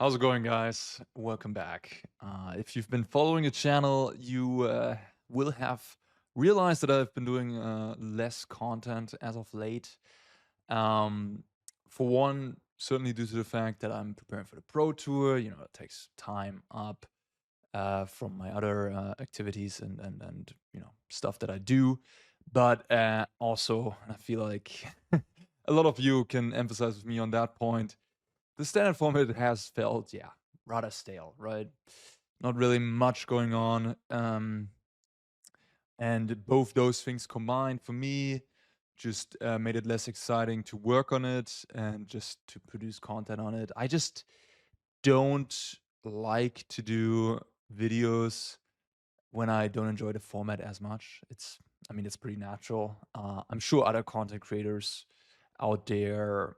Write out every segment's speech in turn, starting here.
How's it going, guys? Welcome back. If you've been following the channel, you will have realized that I've been doing less content as of late. Um, for one, certainly due to the fact that I'm preparing for the Pro Tour, it takes time up from my other activities and stuff that I do. But also, I feel like a lot of you can emphasize with me on that point. The standard format has felt, yeah, rather stale, right? Not really much going on. And both those things combined for me just made it less exciting to work on it and just to produce content on it. I just don't like to do videos when I don't enjoy the format as much. It's pretty natural. I'm sure other content creators out there,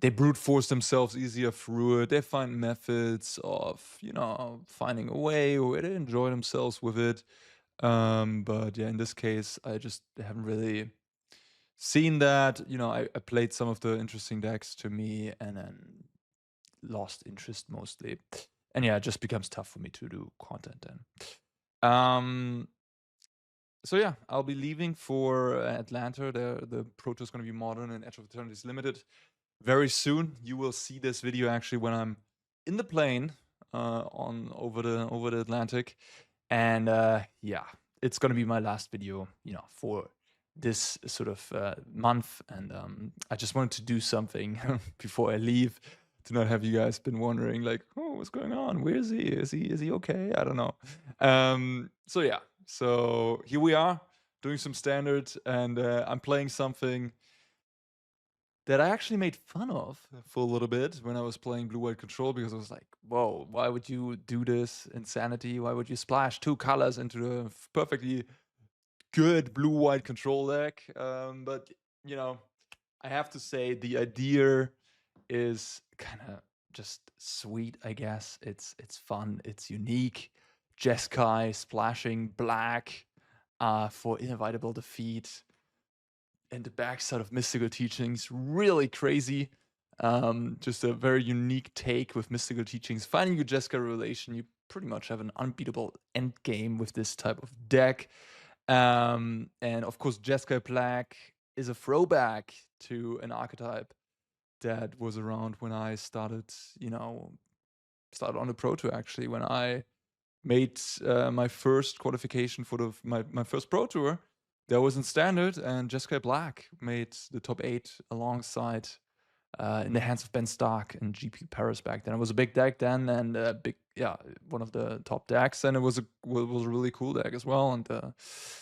they brute force themselves easier through it. They find methods of, finding a way where they enjoy themselves with it. But yeah, in this case, I just haven't really seen that. I played some of the interesting decks to me and then lost interest mostly. And yeah, it just becomes tough for me to do content then. So yeah, I'll be leaving for Atlanta. The Pro Tour is going to be modern and Edge of Eternity is limited very soon. You will see this video actually when I'm in the plane on over the Atlantic, and yeah, it's gonna be my last video, for this sort of month. And I just wanted to do something before I leave to not have you guys been wondering like, oh, what's going on? Where is he? Is he okay? I don't know. So yeah, so here we are doing some standard, and I'm playing something that I actually made fun of for a little bit when I was playing Blue White Control, because I was like, whoa, why would you do this insanity? Why would you splash two colors into the perfectly good Blue White Control deck? But, you know, I have to say the idea is kind of just sweet, I guess. It's fun, it's unique. Jeskai splashing black for inevitable defeat and the backside of mystical teachings, really crazy. Just a very unique take with mystical teachings. Finding your Jeskai relation, you pretty much have an unbeatable end game with this type of deck. And of course, Jeskai Black is a throwback to an archetype that was around when I started on the Pro Tour, actually, when I made my first qualification for my first Pro Tour. That was in standard, and Jeskai Black made the top 8 alongside in the hands of Ben Stark and GP Paris back then. It was a big deck then, and one of the top decks, and it was a really cool deck as well. And the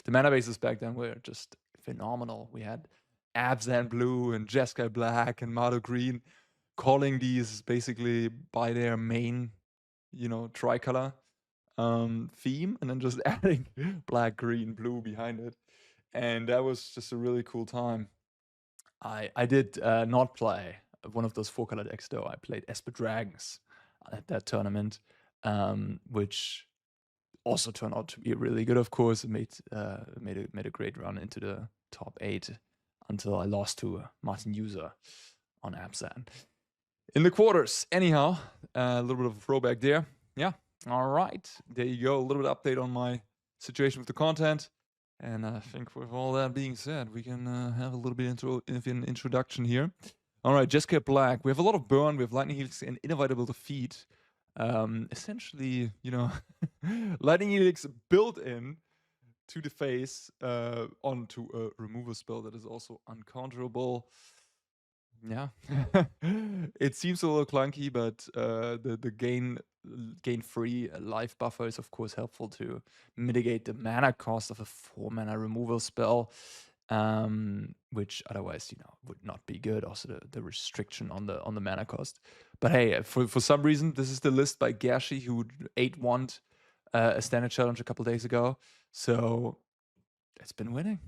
mana bases back then were just phenomenal. We had Abzan Blue and Jeskai Black and Mardo Green calling these basically by their main, tricolor theme, and then just adding black, green, blue behind it. And that was just a really cool time. I did not play one of those 4-color decks, though. I played Esper Dragons at that tournament, which also turned out to be really good, of course. It made a great run into the top 8 until I lost to Martin User on Abzan in the quarters. Anyhow, a little bit of a throwback there. Yeah. All right. There you go. A little bit update on my situation with the content. And I think with all that being said, we can have a little bit of an introduction here. All right, Jeskai Black. We have a lot of burn. We have Lightning Helix and Inevitable Defeat. Essentially, Lightning Helix built in to the face onto a removal spell that is also uncounterable. Yeah, it seems a little clunky, but the gain free life buffer is of course helpful to mitigate the mana cost of a 4-mana removal spell, which otherwise would not be good. Also the restriction on the mana cost. But hey, for some reason this is the list by Gashi, who 8-1 a standard challenge a couple days ago. So it's been winning.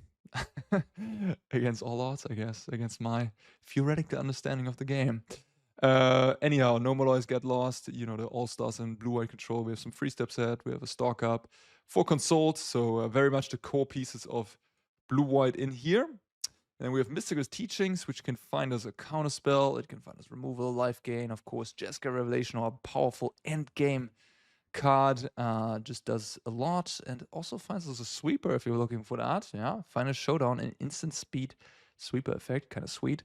Against all odds, I guess, against my theoretical understanding of the game. Anyhow, no Molloys get lost. The All-Stars and Blue White Control. We have some 3-step set. We have a Stock Up for Consult. So very much the core pieces of Blue White in here. And we have Mystical Teachings, which can find us a counterspell. It can find us removal, life gain. Of course, Jeskai Revelation, our powerful endgame card, just does a lot. And also finds us a sweeper if you're looking for that. Yeah, Final Showdown, an instant speed sweeper effect, kind of sweet.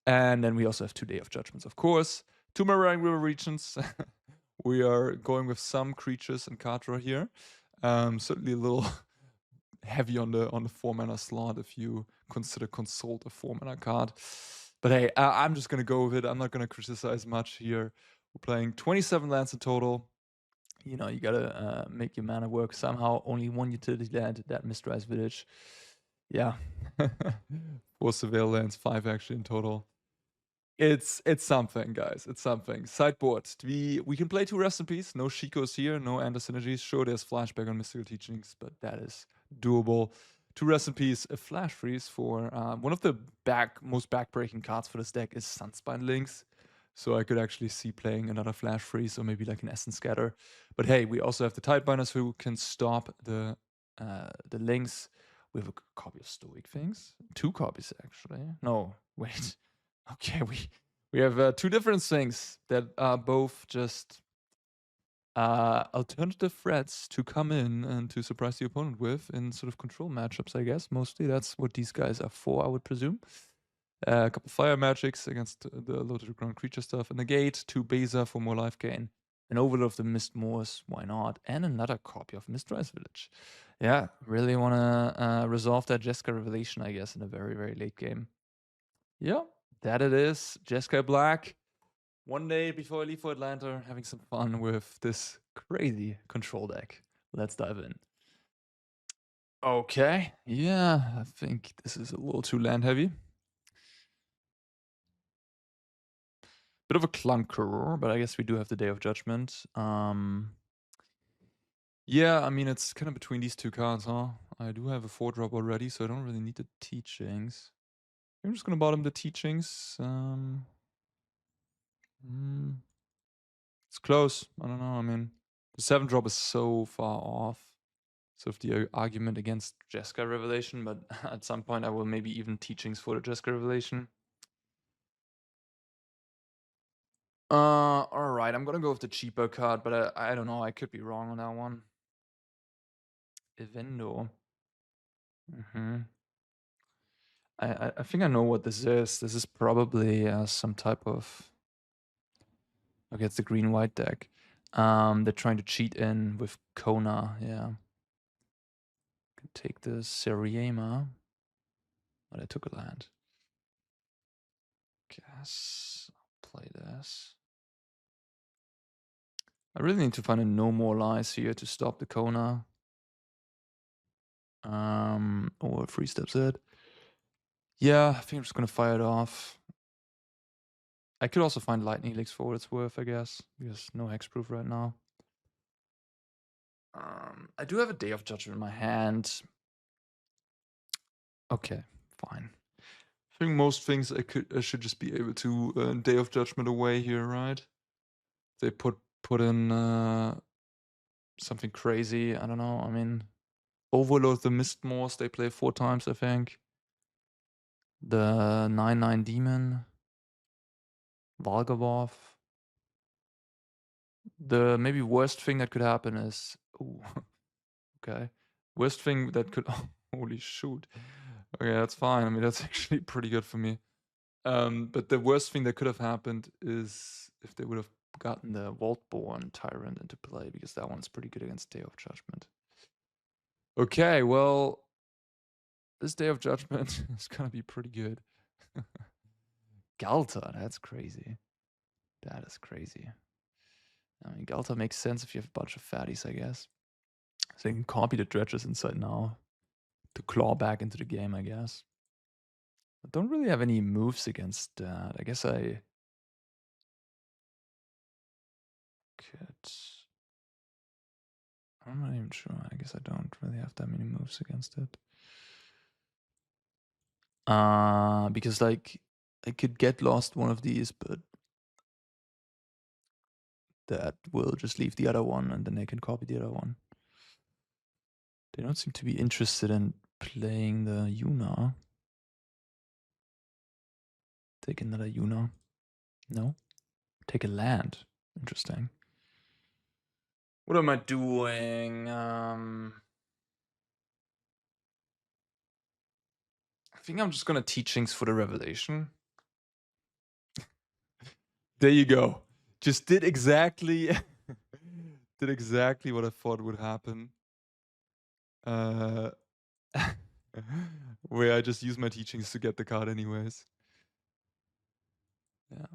And then we also have 2 Day of Judgments, of course. 2 Marine River Regions. We are going with some creatures and card draw here. Certainly a little heavy on the 4-mana slot if you consider Consult a 4-mana card. But hey, I'm just gonna go with it. I'm not gonna criticize much here. We're playing 27 lands in total. You know, you gotta make your mana work somehow. Only 1 utility land, that Mistrise Village. Yeah. 4 Surveil lands, 5 actually in total. It's something, guys. It's something. Sideboard. We can play 2 Rest in Peace. No Shikos here, no Ender Synergies. Sure, there's Flashback on Mystical Teachings, but that is doable. 2 Rest in Peace, a Flash Freeze for one of the most backbreaking cards for this deck is Sunspine Links. So I could actually see playing another Flash Freeze or maybe like an Essence Scatter. But hey, we also have the Tidebinders who can stop the links. We have a copy of Stoic Things. 2 copies, actually. No, wait. Okay, we have 2 different things that are both just alternative threats to come in and to surprise the opponent with in sort of control matchups, I guess. Mostly that's what these guys are for, I would presume. A couple fire magics against the low to the ground creature stuff. A negate, 2 Beza for more life gain. An Overlord of the Mist Moors, why not? And another copy of Mistrise Village. Yeah, really want to resolve that Jeskai Revelation, I guess, in a very, very late game. Yeah, that it is. Jeskai Black. 1 day before I leave for Atlanta, having some fun with this crazy control deck. Let's dive in. Okay, yeah, I think this is a little too land heavy. Bit of a clunker, but I guess we do have the Day of Judgment. Yeah, I mean, it's kind of between these 2 cards, huh? I do have a 4-drop already, so I don't really need the Teachings. I'm just gonna bottom the Teachings. It's close. I don't know. I mean, the 7-drop is so far off. Sort of the argument against Jeskai Revelation, but at some point I will maybe even Teachings for the Jeskai Revelation. Alright, I'm gonna go with the cheaper card, but I don't know. I could be wrong on that one. Evendo. I think I know what this is. This is probably some type of... Okay, it's the green-white deck. They're trying to cheat in with Kona, yeah. Can take the Seriema. But I took a land. Guess I'll play this. I really need to find a No More Lies here to stop the Kona. Or 3 steps it. Yeah, I think I'm just gonna fire it off. I could also find Lightning Helix for what it's worth, I guess. Because no hexproof right now. I do have a Day of Judgment in my hand. Okay, fine. I think most things I should just be able to Day of Judgment away here, right? They put in something crazy. I don't know. I mean, Overload the Mistmoors. They play 4 times, I think. The 9/9 Demon. Valgavoth. The maybe worst thing that could happen is... Ooh, okay. Worst thing that could... Holy shoot. Okay, that's fine. I mean, that's actually pretty good for me. But the worst thing that could have happened is if they would have gotten the Vaultborn Tyrant into play, because that one's pretty good against Day of Judgment. Okay, well, this Day of Judgment is gonna be pretty good. Galta, that's crazy. That is crazy. I mean, Galta makes sense if you have a bunch of fatties, I guess. So you can copy the dredges inside now to claw back into the game, I guess. I don't really have any moves against that. I guess I could... I'm not even sure. I guess I don't really have that many moves against it. Because like I could get lost one of these, but that will just leave the other one and then they can copy the other one. They don't seem to be interested in playing the Yuna. Take another Yuna. No? Take a land. Interesting. What am I doing? I think I'm just gonna teachings for the revelation. There you go. Just did exactly what I thought would happen. Where I just use my teachings to get the card anyways. Yeah.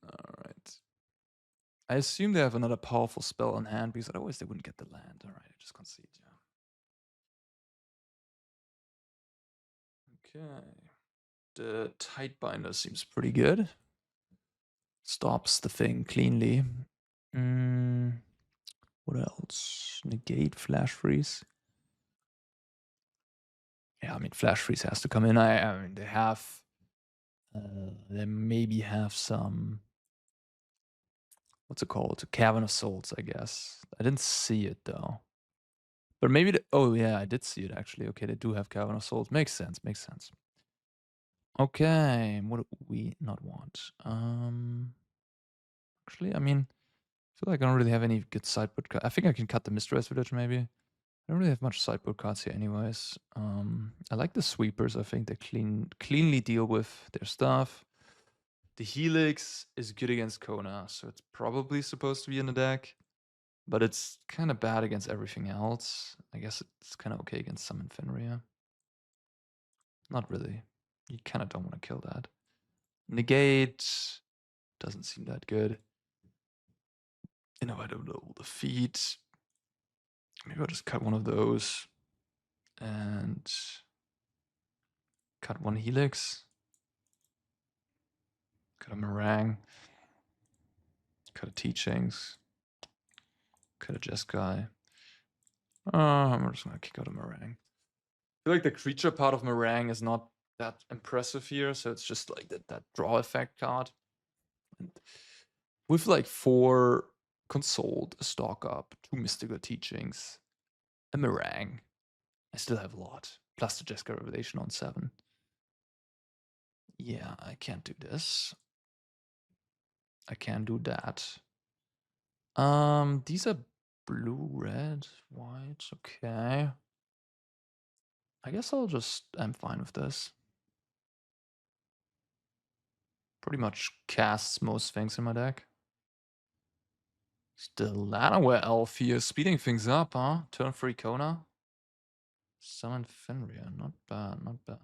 Alright. I assume they have another powerful spell on hand because otherwise they wouldn't get the land. Alright, I just concede, yeah. Okay. The Tidebinder seems pretty good. Stops the thing cleanly. What else? Negate, Flash Freeze. Yeah, I mean, Flash Freeze has to come in. I mean, they have... they maybe have some... What's it called? Cavern of Souls, I guess. I didn't see it, though. But maybe... oh, yeah, I did see it, actually. Okay, they do have Cavern of Souls. Makes sense, makes sense. Okay, what do we not want? Actually, I mean... I feel like I don't really have any good sideboard cards. I think I can cut the Mistress Village, maybe. I don't really have much sideboard cards here anyways. I like the Sweepers. I think they cleanly deal with their stuff. The Helix is good against Kona, so it's probably supposed to be in the deck. But it's kind of bad against everything else. I guess it's kind of okay against Summon Fenrir. Not really. You kind of don't want to kill that. Negate doesn't seem that good. You know, I don't know. The feet. Maybe I'll just cut one of those. And cut one Helix. Cut a Meringue. Cut a Teachings. Cut a Jeskai. I'm just gonna kick out a Meringue. I feel like the creature part of Meringue is not that impressive here, so it's just like that draw effect card. And with like 4 Consoled, a Stock Up, 2 Mystical Teachings, a Meringue, I still have a lot. Plus the Jeskai Revelation on 7. Yeah, I can't do this. I can do that. These are blue, red, white. Okay. I guess I'm fine with this. Pretty much casts most things in my deck. Still Llanowar Elf here, speeding things up, huh? Turn 3 Kona. Summon Fenrir, not bad, not bad.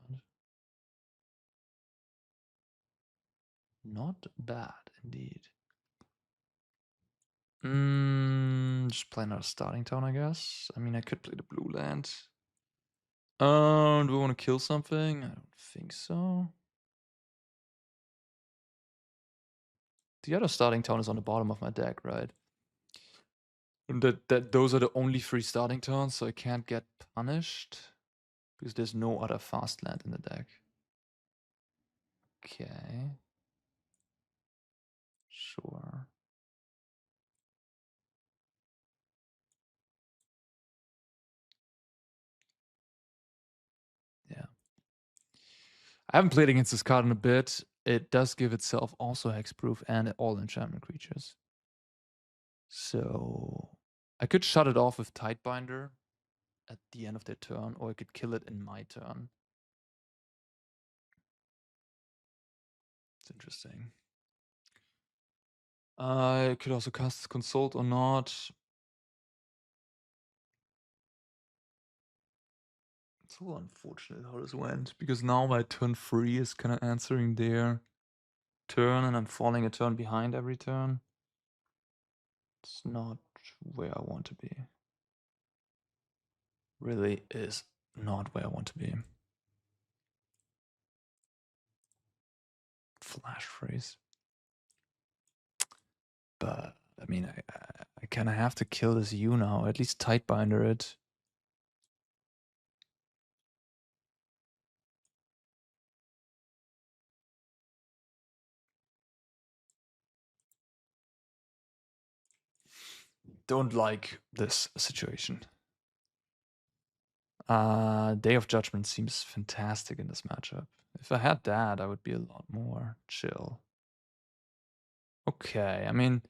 Not bad, indeed. Just play another starting tone, I guess. I mean, I could play the blue land. Do we want to kill something? I don't think so. The other starting tone is on the bottom of my deck, right? And those are the only 3 starting tones, so I can't get punished. Because there's no other fast land in the deck. Okay. Sure. Yeah. I haven't played against this card in a bit. It does give itself also hexproof and all enchantment creatures. So I could shut it off with Tidebinder at the end of their turn, or I could kill it in my turn. It's interesting. I could also cast Consult or not. It's all unfortunate how this went, because now my turn 3 is kind of answering their turn, and I'm falling a turn behind every turn. It's not where I want to be. Really is not where I want to be. Flash freeze. But I mean, I kind of have to kill this U now. At least Tidebinder it. Don't like this situation. Day of Judgment seems fantastic in this matchup. If I had that, I would be a lot more chill. Okay, I mean,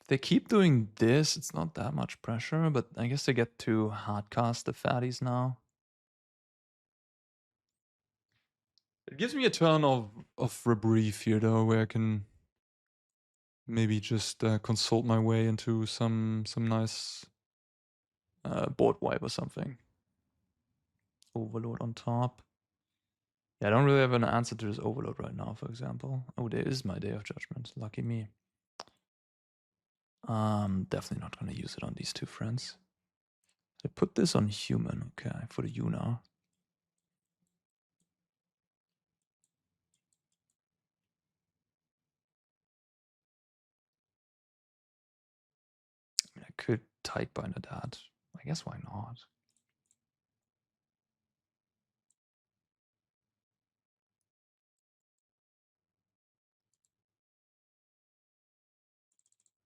if they keep doing this, it's not that much pressure, but I guess they get to hardcast the fatties now. It gives me a turn of reprieve here, though, where I can maybe just consult my way into some nice board wipe or something. Overload on top. Yeah, I don't really have an answer to this overload right now, for example. Oh, there is my Day of Judgment. Lucky me. Definitely not going to use it on these two friends. I put this on human, okay, for the Yuna. I mean, I could tight bind that. I guess why not?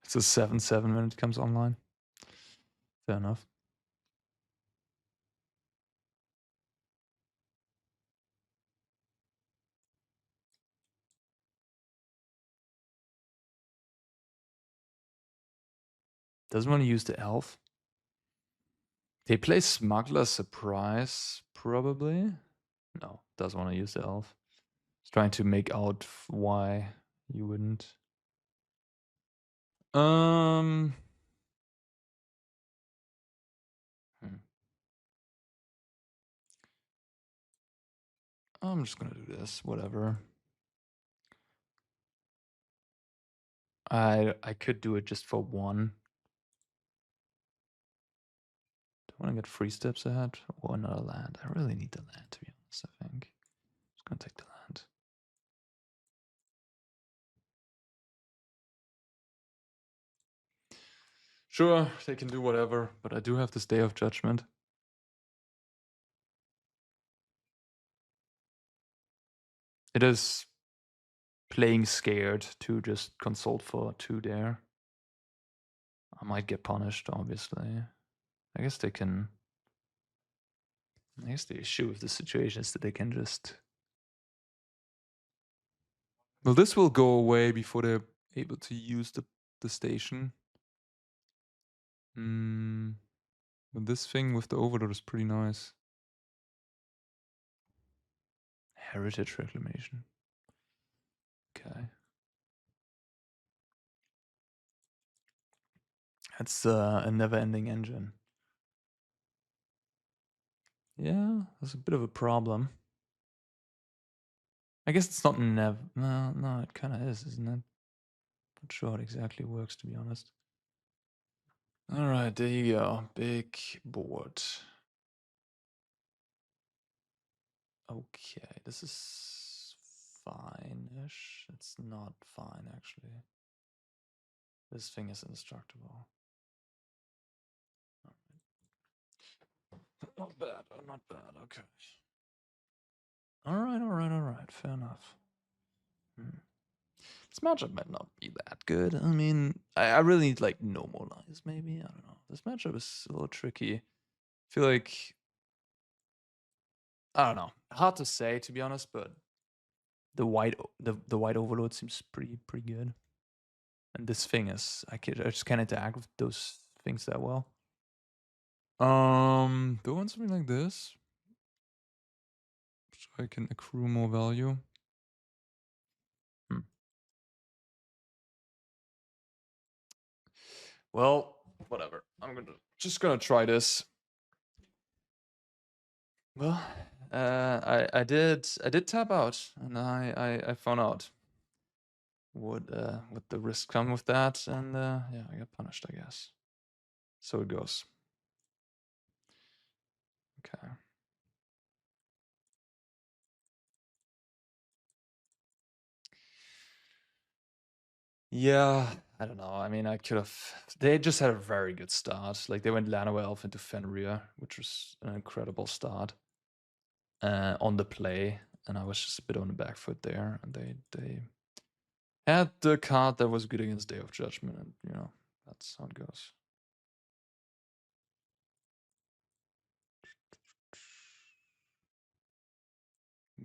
It's a 7/7 when it comes online. Fair enough. Doesn't want to use the elf. They play Smuggler Surprise, probably. No, doesn't want to use the elf. He's trying to make out why you wouldn't. Hmm. I'm just gonna do this, whatever. I could do it just for one. Do I want to get 3 steps ahead or another land? I really need the land, to be honest, I think. Just gonna take the land. Sure, they can do whatever, but I do have this Day of Judgment. It is playing scared to just consult for 2 there. I might get punished, obviously. I guess they can... I guess the issue with the situation is that they can just... Well, this will go away before they're able to use the station. But this thing with the overload is pretty nice. Heritage Reclamation. Okay. That's a never-ending engine. Yeah, that's a bit of a problem. I guess it's not never... No, it kind of is, isn't it? Not sure how it exactly works, to be honest. Alright, there you go. Big board. Okay, this is fine-ish. It's not fine, actually. This thing is indestructible. Not bad, not bad, okay. Alright, fair enough. This matchup might not be that good. I mean, I really need like no more lines, maybe. I don't know. This matchup is a little tricky. I feel like... I don't know. Hard to say, to be honest, but the white overload seems pretty good. And this thing is... I just can't interact with those things that well. Do I want something like this? So I can accrue more value. Well, whatever. I'm just gonna try this. Well, I did tap out, and I found out what the risks come with that, and yeah, I got punished, I guess. So it goes. Okay. Yeah, I don't know. I mean, I could have. They just had a very good start. Like they went Llanowar Elf into Fenrir, which was an incredible start on the play, and I was just a bit on the back foot there. And they had the card that was good against Day of Judgment, and you know that's how it goes.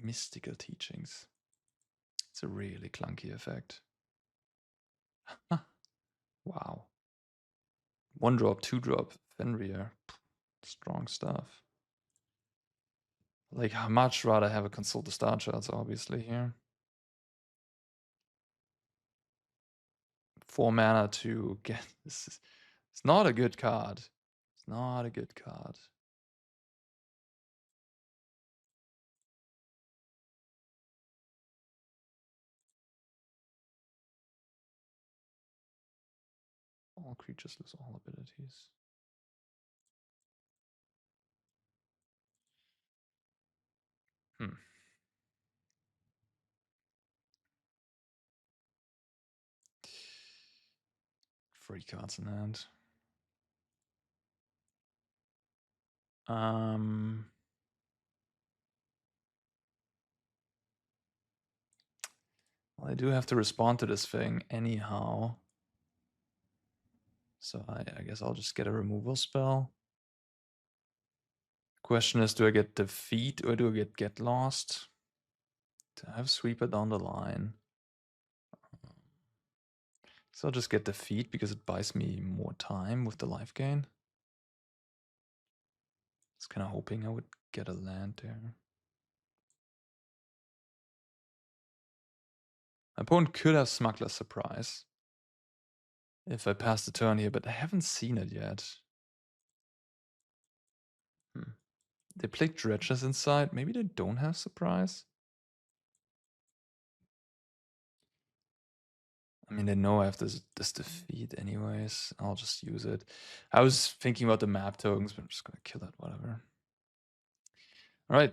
Mystical Teachings. It's a really clunky effect. Wow. 1-drop, 2-drop, Fenrir. Strong stuff. Like, I'd much rather have a consult the star charts, obviously, here. 4 mana to get this. It's not a good card. It's not a good card. All creatures lose all abilities. Hmm. Free cards in hand. Well, I do have to respond to this thing anyhow. So I guess I'll just get a removal spell. Question is, do I get Defeat or do I get Lost? To have Sweeper down the line. So I'll just get Defeat because it buys me more time with the life gain. I was kind of hoping I would get a land there. My opponent could have Smuggler's Surprise if I pass the turn here, but I haven't seen it yet. They played Dredges inside. Maybe they don't have Surprise. I mean, they know I have this Defeat anyways. I'll just use it. I was thinking about the map tokens, but I'm just going to kill it, whatever. All right.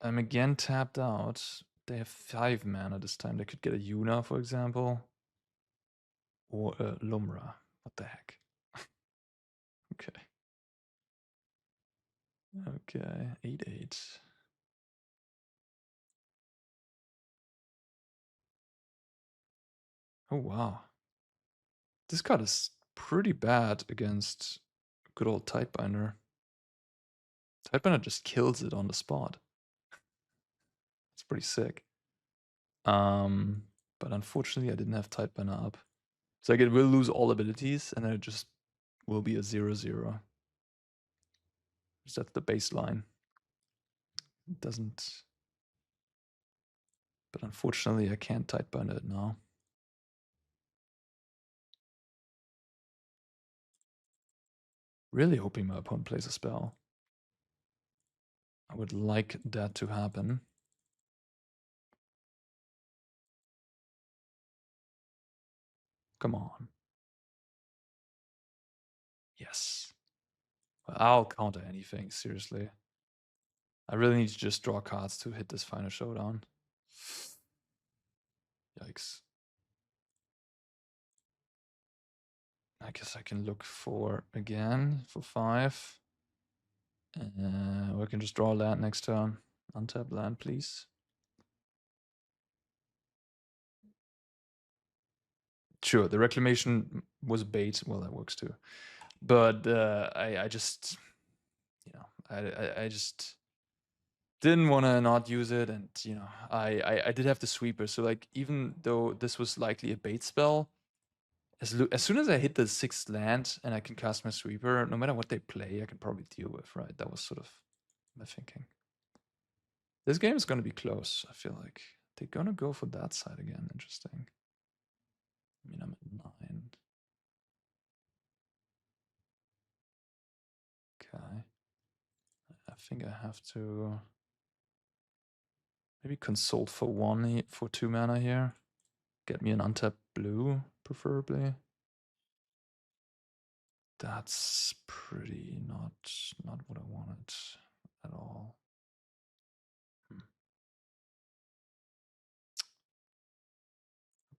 I'm again tapped out. They have 5 mana this time. They could get a Yuna, for example. Or a Lumra. What the heck? Okay. Okay. 8/8. Oh, wow. This card is pretty bad against good old Tidebinder. Tidebinder just kills it on the spot. It's pretty sick. But unfortunately I didn't have Tidebinder up. So like it will lose all abilities and then it just will be a 0/0. So that's the baseline. It doesn't. But unfortunately I can't Tidebinder it now. Really hoping my opponent plays a spell. I would like that to happen. Come on. Yes. Well, I'll counter anything, seriously. I really need to just draw cards to hit this final showdown. Yikes. I guess I can look for again for 5. Or I can just draw a land next turn. Untap land, please. Sure, the reclamation was bait. Well, that works too. But I just, you know, I just didn't want to not use it, and you know, I did have the sweeper. So like, even though this was likely a bait spell, as soon as I hit the 6th land and I can cast my sweeper, no matter what they play, I can probably deal with. Right? That was sort of my thinking. This game is going to be close. I feel like they're going to go for that side again. Interesting. I mean, I'm at 9. Okay. I think I have to maybe consult for 1 for 2 mana here. Get me an untapped blue, preferably. That's pretty not what I wanted at all.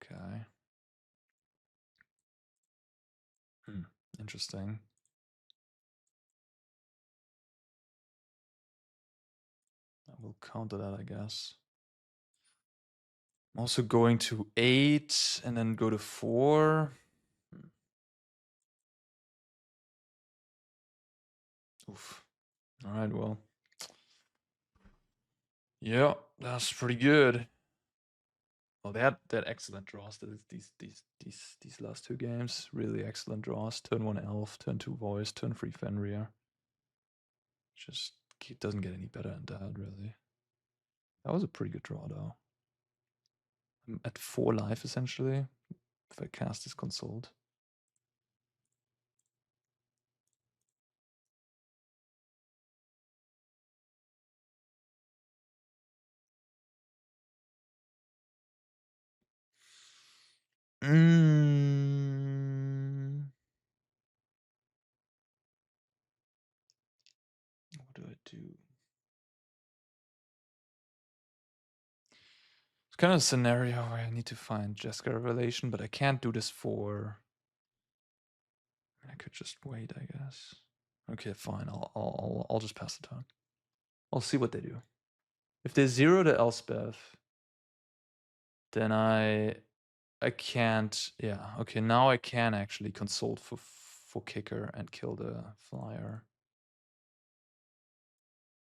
Okay. Interesting. I will counter that, I guess. I'm also going to 8 and then go to 4. Oof. All right, well. Yeah, That's pretty good. Well, they had excellent draws. These last two games, really excellent draws. Turn 1 Elf, turn 2 Voice, turn 3 Fenrir. Just doesn't get any better than that, really. That was a pretty good draw, though. I'm at 4 life, essentially, if I cast this Consult. What do I do? It's kind of a scenario where I need to find Jeskai Revelation, but I can't do this for... I could just wait, I guess. Okay, fine. I'll just pass the turn. I'll see what they do. If they zero the Elspeth, then I can't. Yeah. Okay. Now I can actually consult for kicker and kill the flyer.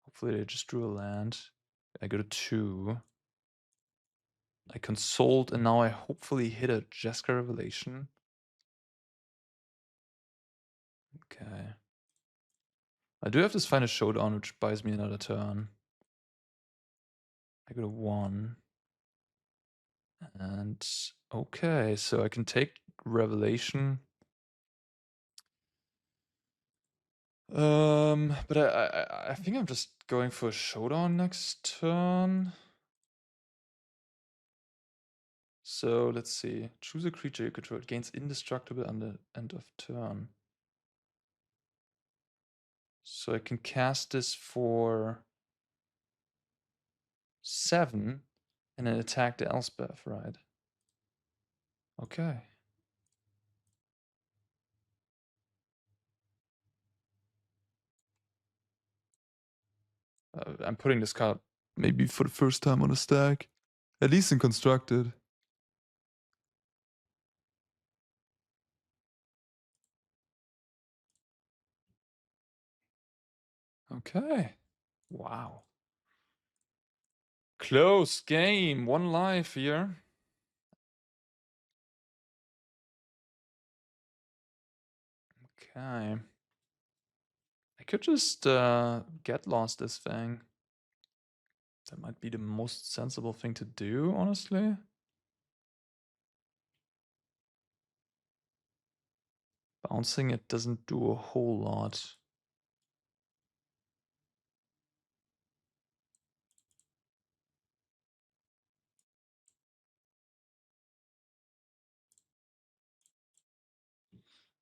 Hopefully they just drew a land. I go to 2. I consult, and now I hopefully hit a Jeskai Revelation. Okay. I do have this Final Showdown, which buys me another turn. I go to 1. And okay, so I can take Revelation. But I think I'm just going for a Showdown next turn. So let's see. Choose a creature you control. It gains indestructible on the end of turn. So I can cast this for 7 and then attack the Elspeth, right? Okay. I'm putting this card maybe for the first time on a stack. At least in constructed. Okay. Wow. Close game. 1 life here. Okay. I could just get lost this thing. That might be the most sensible thing to do, honestly. Bouncing it doesn't do a whole lot.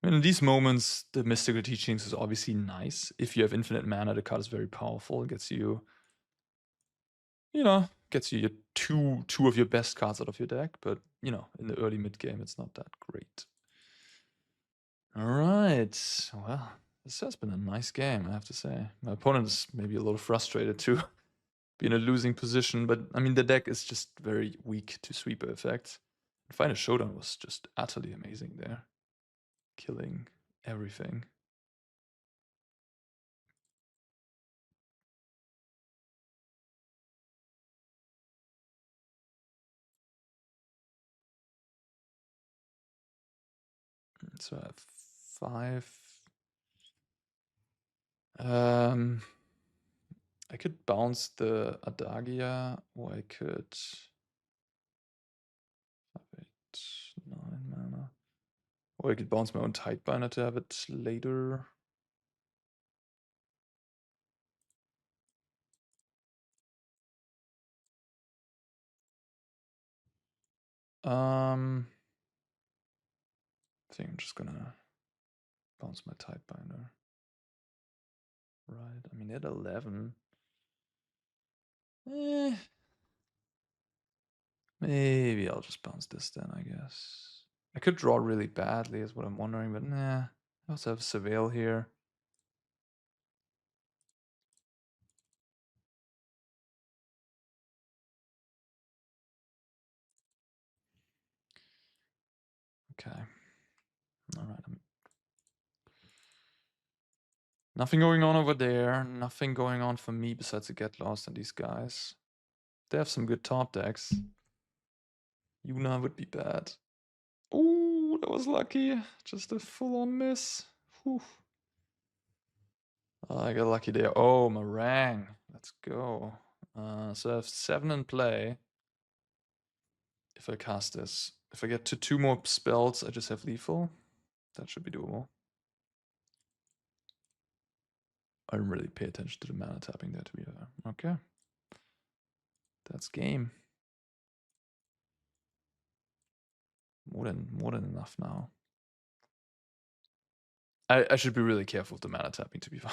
I mean, in these moments, the mystical teachings is obviously nice. If you have infinite mana, the card is very powerful. It gets you, gets you your two of your best cards out of your deck. But, in the early mid game, it's not that great. All right. Well, this has been a nice game, I have to say. My opponent is maybe a little frustrated to be in a losing position, but I mean, the deck is just very weak to sweeper effects. Final Showdown was just utterly amazing there. Killing everything. So I have 5. I could bounce the Adagia, or I could 5, 8, 9 mana. Or I could bounce my own Tidebinder to have it later. I think I'm just gonna bounce my Tidebinder. Right, I mean at 11. Maybe I'll just bounce this then, I guess. I could draw really badly is what I'm wondering, but nah. I also have Surveil here. Okay. Alright. Nothing going on over there. Nothing going on for me besides a get lost and these guys. They have some good top decks. Yuna would be bad. Oh, that was lucky. Just a full-on miss. Whew. Oh, I got lucky there. Oh, meringue. Let's go. So I have 7 in play. If I cast this. If I get to 2 more spells, I just have lethal. That should be doable. I didn't really pay attention to the mana tapping there, to be fair. Okay. That's game. More than enough now. I should be really careful with the mana tapping, to be fair.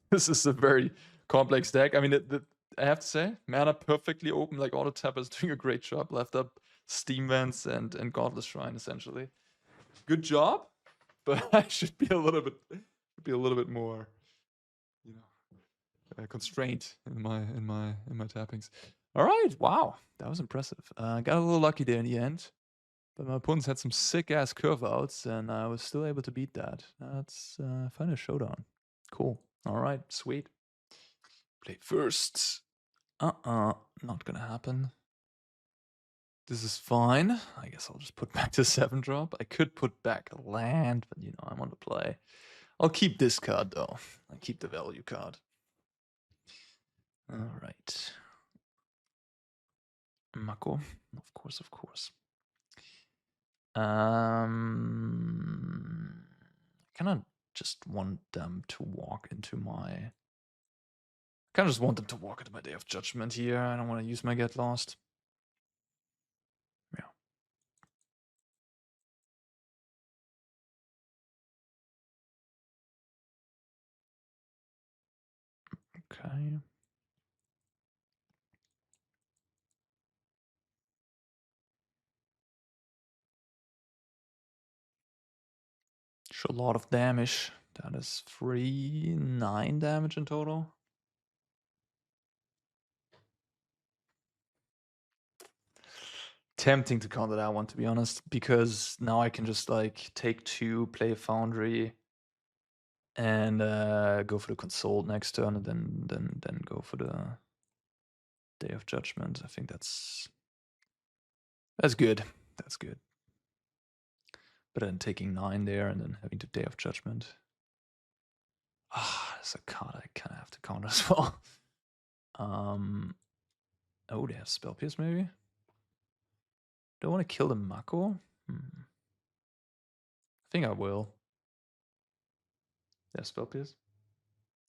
This is a very complex deck. I mean, I have to say, mana perfectly open, like Auto Tapper is doing a great job. Left up Steam Vents and Godless Shrine, essentially. Good job, but I should be a little bit more, you know, constrained in my tappings. All right, wow, that was impressive. Got a little lucky there in the end, but my opponents had some sick ass curve outs, and I was still able to beat that. That's final showdown. Cool. All right, sweet. Play first. Not gonna happen. This is fine. I guess I'll just put back the 7-drop. I could put back a land, but you know, I'm on the play. I'll keep this card though. I keep the value card. All right. Mako, of course. Kind of just want them to walk into my. Kind of just want them to walk into my Day of Judgment here. I don't want to use my Get Lost. Yeah. Okay. It's a lot of damage. That is 9 damage in total. Tempting to counter that one, to be honest, because now I can just like take 2, play a Foundry, and go for the Consult next turn, and then go for the Day of Judgment. I think that's good. That's good. But then taking 9 there and then having the Day of Judgment. That's a card I kind of have to counter as well. Oh, they have Spell Pierce maybe? Do I want to kill the Mako? I think I will. They have Spell Pierce?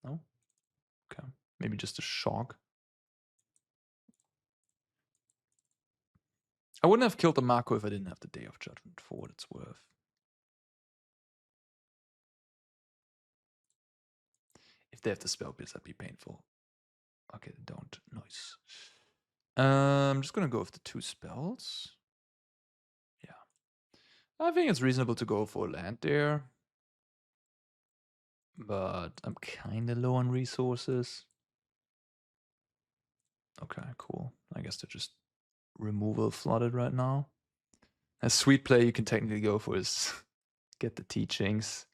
No? Okay. Maybe just a Shock. I wouldn't have killed the Mako if I didn't have the Day of Judgment, for what it's worth. If they have the Spell Pierce, that'd be painful. Okay, they don't. Nice. I'm just gonna go with the 2 spells. Yeah. I think it's reasonable to go for a land there. But I'm kinda low on resources. Okay, cool. I guess they're just removal flooded right now. A sweet play you can technically go for is get the teachings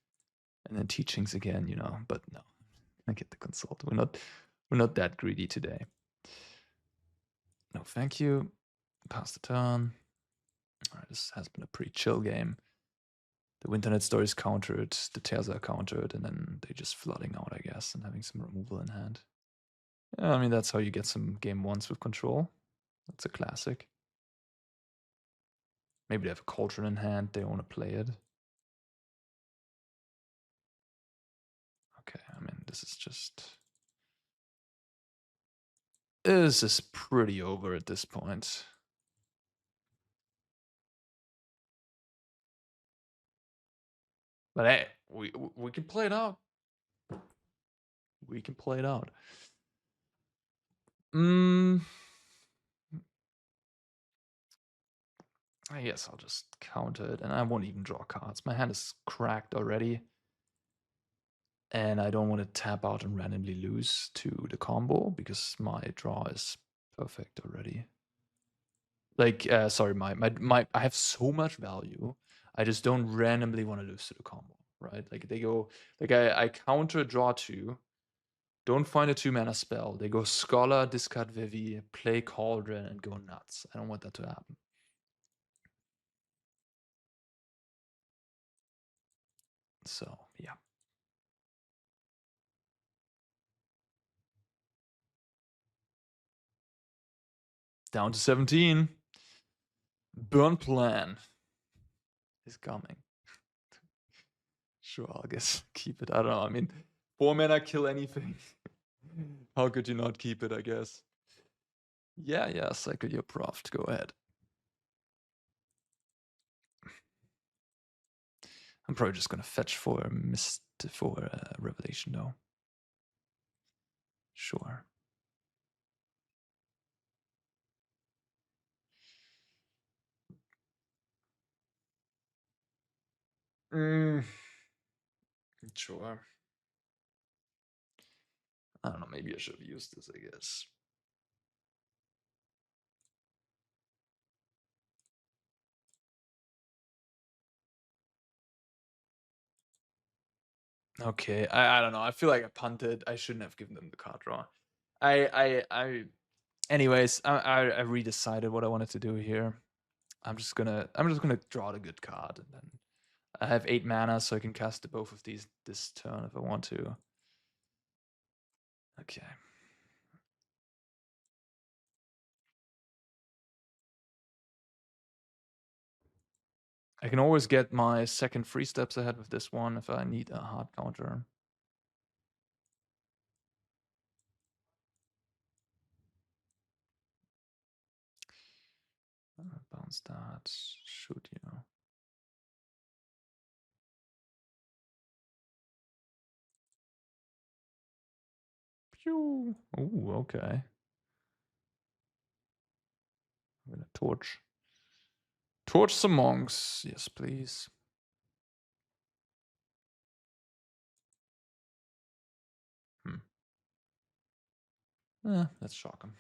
and then teachings again, you know, but no. I get the Consult. We're not that greedy today. No, thank you. Pass the turn. Alright, this has been a pretty chill game. The Winternet Story is countered, the Tears are countered, and then they're just flooding out, I guess, and having some removal in hand. Yeah, I mean, that's how you get some game 1s with control. That's a classic. Maybe they have a Cauldron in hand, they want to play it. Okay, I mean, this is pretty over at this point. But hey, we can play it out. We can play it out. I guess I'll just counter it, and I won't even draw cards. My hand is cracked already. And I don't want to tap out and randomly lose to the combo, because my draw is perfect already. Like, sorry, I have so much value. I just don't randomly want to lose to the combo, right? Like they go, like I counter draw 2, Don't find a 2-mana spell. They go Scholar, discard Vivi, play Cauldron, and go nuts. I don't want that to happen. So, yeah. Down to 17. Burn Plan is coming. Sure, I'll guess keep it. I don't know. I mean, 4 mana kill anything. How could you not keep it, I guess? Yeah, cycle your Proft. Go ahead. I'm probably just gonna fetch for Revelation though. Sure. Sure. I don't know, maybe I should have used this, I guess. Okay, I don't know. I feel like I punted. I shouldn't have given them the card draw. Anyways, I redecided what I wanted to do here. I'm just gonna draw the good card, and then I have 8 mana, so I can cast both of these this turn if I want to. Okay. I can always get my second 3 steps ahead with this one if I need a hard counter. Bounce that, shoot you. Pew! Ooh, okay. I'm gonna torch some monks. Yes, please. Let's shock him.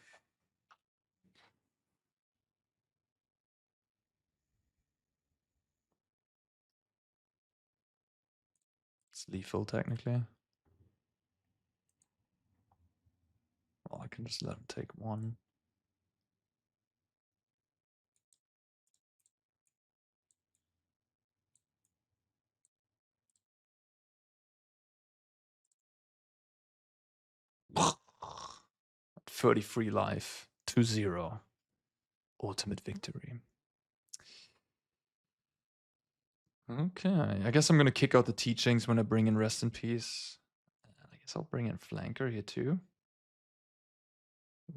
It's lethal, technically. Well, I can just let him take 1. At 33 life. 2-0. Ultimate victory. Okay, I guess I'm gonna kick out the teachings when I bring in Rest in Peace. I guess I'll bring in Flanker here too.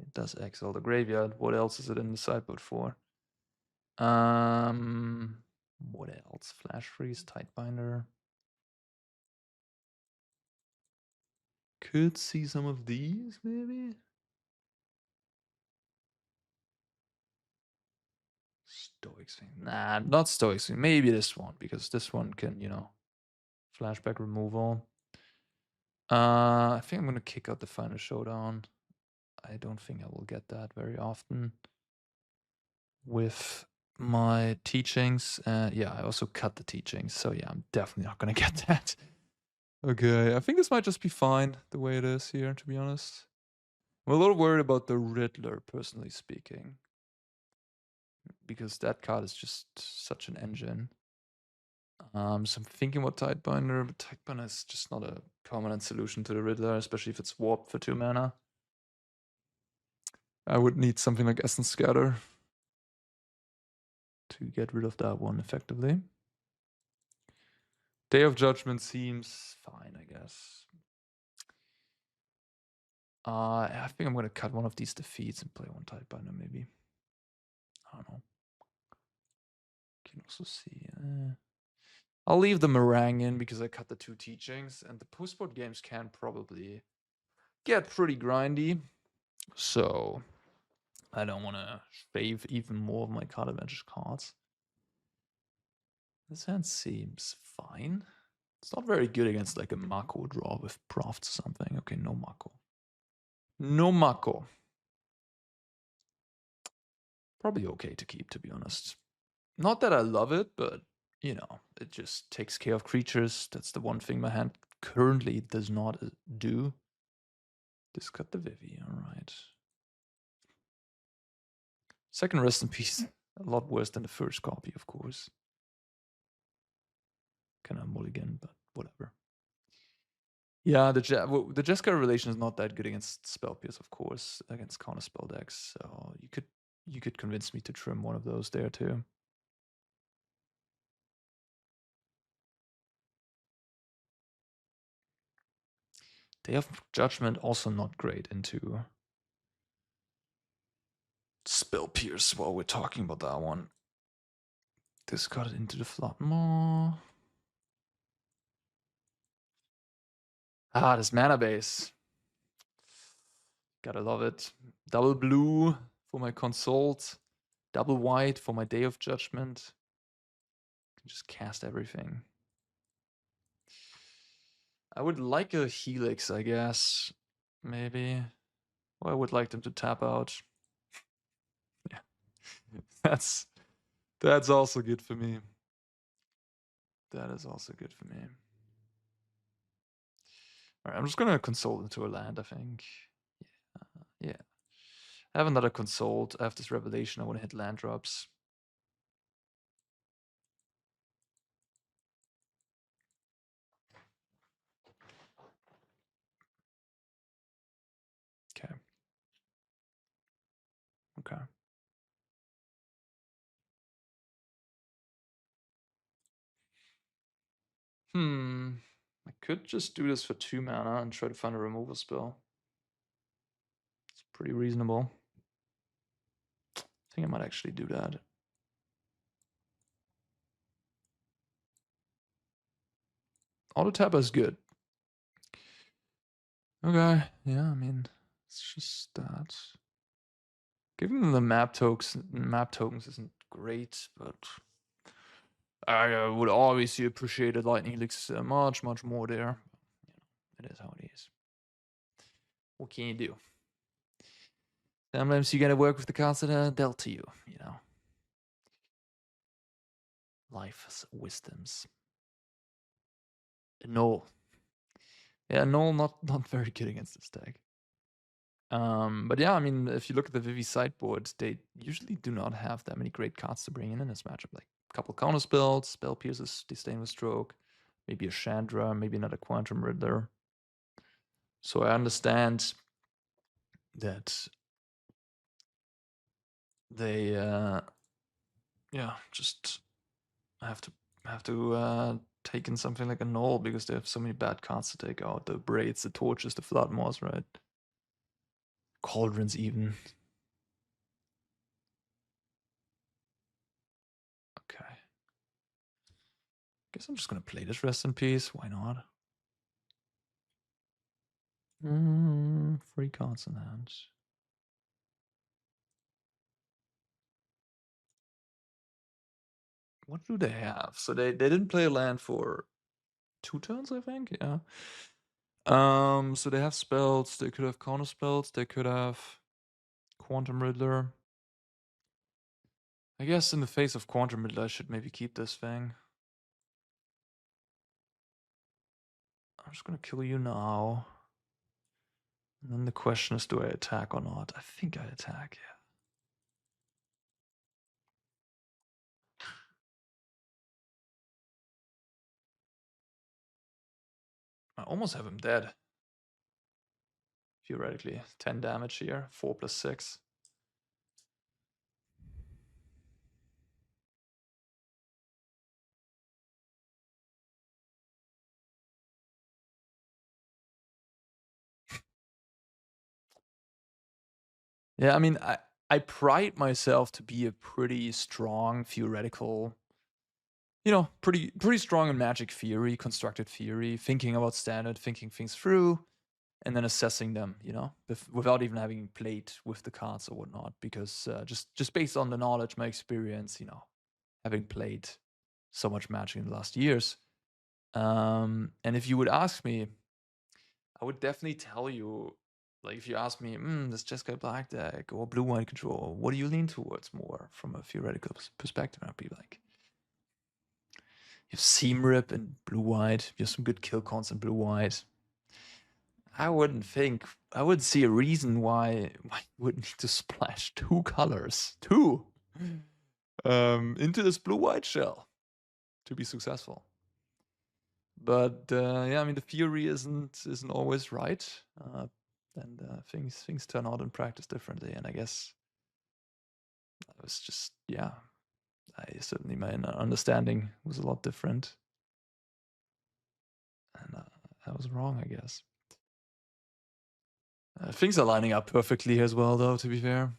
It does exile the graveyard. What else is it in the sideboard for? What else? Flash Freeze, Tightbinder. Could see some of these, maybe? Stoic Swing. Nah, not Stoic Swing. Maybe this one, because this one can, flashback removal. I think I'm gonna kick out the Final Showdown. I don't think I will get that very often with my teachings. Yeah, I also cut the teachings, so yeah, I'm definitely not gonna get that. Okay, I think this might just be fine the way it is here, to be honest. I'm a little worried about the Riddler, personally speaking, because that card is just such an engine. So I'm thinking about Tightbinder, but Tightbinder is just not a permanent solution to the Riddler, especially if it's warped for 2 mana. I would need something like Essence Scatter to get rid of that one effectively. Day of Judgment seems fine, I guess. I think I'm gonna cut one of these defeats and play one Tightbinder, maybe. I don't know. Can also see. I'll leave the meringue in because I cut the 2 teachings, and the post-board games can probably get pretty grindy. So I don't want to shave even more of my card advantage cards. This hand seems fine. It's not very good against like a Mako draw with Proft or something. Okay, no Mako. No Mako. Probably okay to keep, to be honest. Not that I love it, but it just takes care of creatures. That's the one thing my hand currently does not do. Discard the Vivi, alright. Second Rest in Peace, a lot worse than the first copy, of course. Kind of mulligan, but whatever. Yeah, the Jeskai relation is not that good against spell pierce, of course, against counter spell decks. So you could convince me to trim one of those there too. Day of Judgment also not great into spell pierce while we're talking about that one. Discard it into the Floodmaw. Ah, this mana base. Gotta love it. Double blue for my Consult. Double white for my Day of Judgment. Can just cast everything. I would like a Helix, I guess. Maybe. Or I would like them to tap out. Yeah. That's also good for me. That is also good for me. Alright, I'm just gonna consult into a land, I think. Yeah. I have another consult. I have this revelation. I want to hit land drops. Okay. Okay. I could just do this for 2 mana and try to find a removal spell. It's pretty reasonable. I think I might actually do that. Auto tapper is good. Okay, yeah, I mean, it's just that. Giving them the map tokens isn't great, but I would obviously appreciate a Lightning Helix much more there. It is how it is. What can you do? Sometimes you gotta work with the cards that are dealt to you, you know. Life's wisdoms. Null. Yeah, Null not very good against this deck. But yeah, I mean, if you look at the Vivi sideboard, they usually do not have that many great cards to bring in this matchup. Like a couple counter spells, Spell Pierces, Disdain with Stroke, maybe a Chandra, maybe another Quantum Riddler. So I understand that they, just have to take in something like a Null because they have so many bad cards to take out. The Braids, the Torches, the Floodmaws, right? Cauldrons even. Okay. Guess I'm just gonna play this Rest in Peace. Why not? 3 cards in hand. What do they have? So they didn't play a land for 2 turns, I think. Yeah. So they have spells. They could have counter spells. They could have Quantum Riddler. I guess in the face of Quantum Riddler, I should maybe keep this thing. I'm just gonna kill you now. And then the question is, do I attack or not? I think I attack, yeah. I almost have him dead. Theoretically. 10 damage here. 4 plus 6. Yeah, I mean, I pride myself to be a pretty strong theoretical, pretty strong in Magic theory, constructed theory, thinking about standard, thinking things through, and then assessing them, without even having played with the cards or whatnot. Because just based on the knowledge, my experience, having played so much Magic in the last years, and if you would ask me, I would definitely tell you. Like, if you ask me, this Jeskai black deck or blue-white control, what do you lean towards more from a theoretical perspective? I'd be like, you have Seam Rip and blue-white, you have some good kill cons in blue-white. I wouldn't see a reason why you would need to splash 2 colors, 2, into this blue-white shell to be successful. But yeah, I mean the theory isn't always right, and things turn out in practice differently. And I guess I was just certainly my understanding was a lot different, and I was wrong, I guess. Things are lining up perfectly as well, though. To be fair,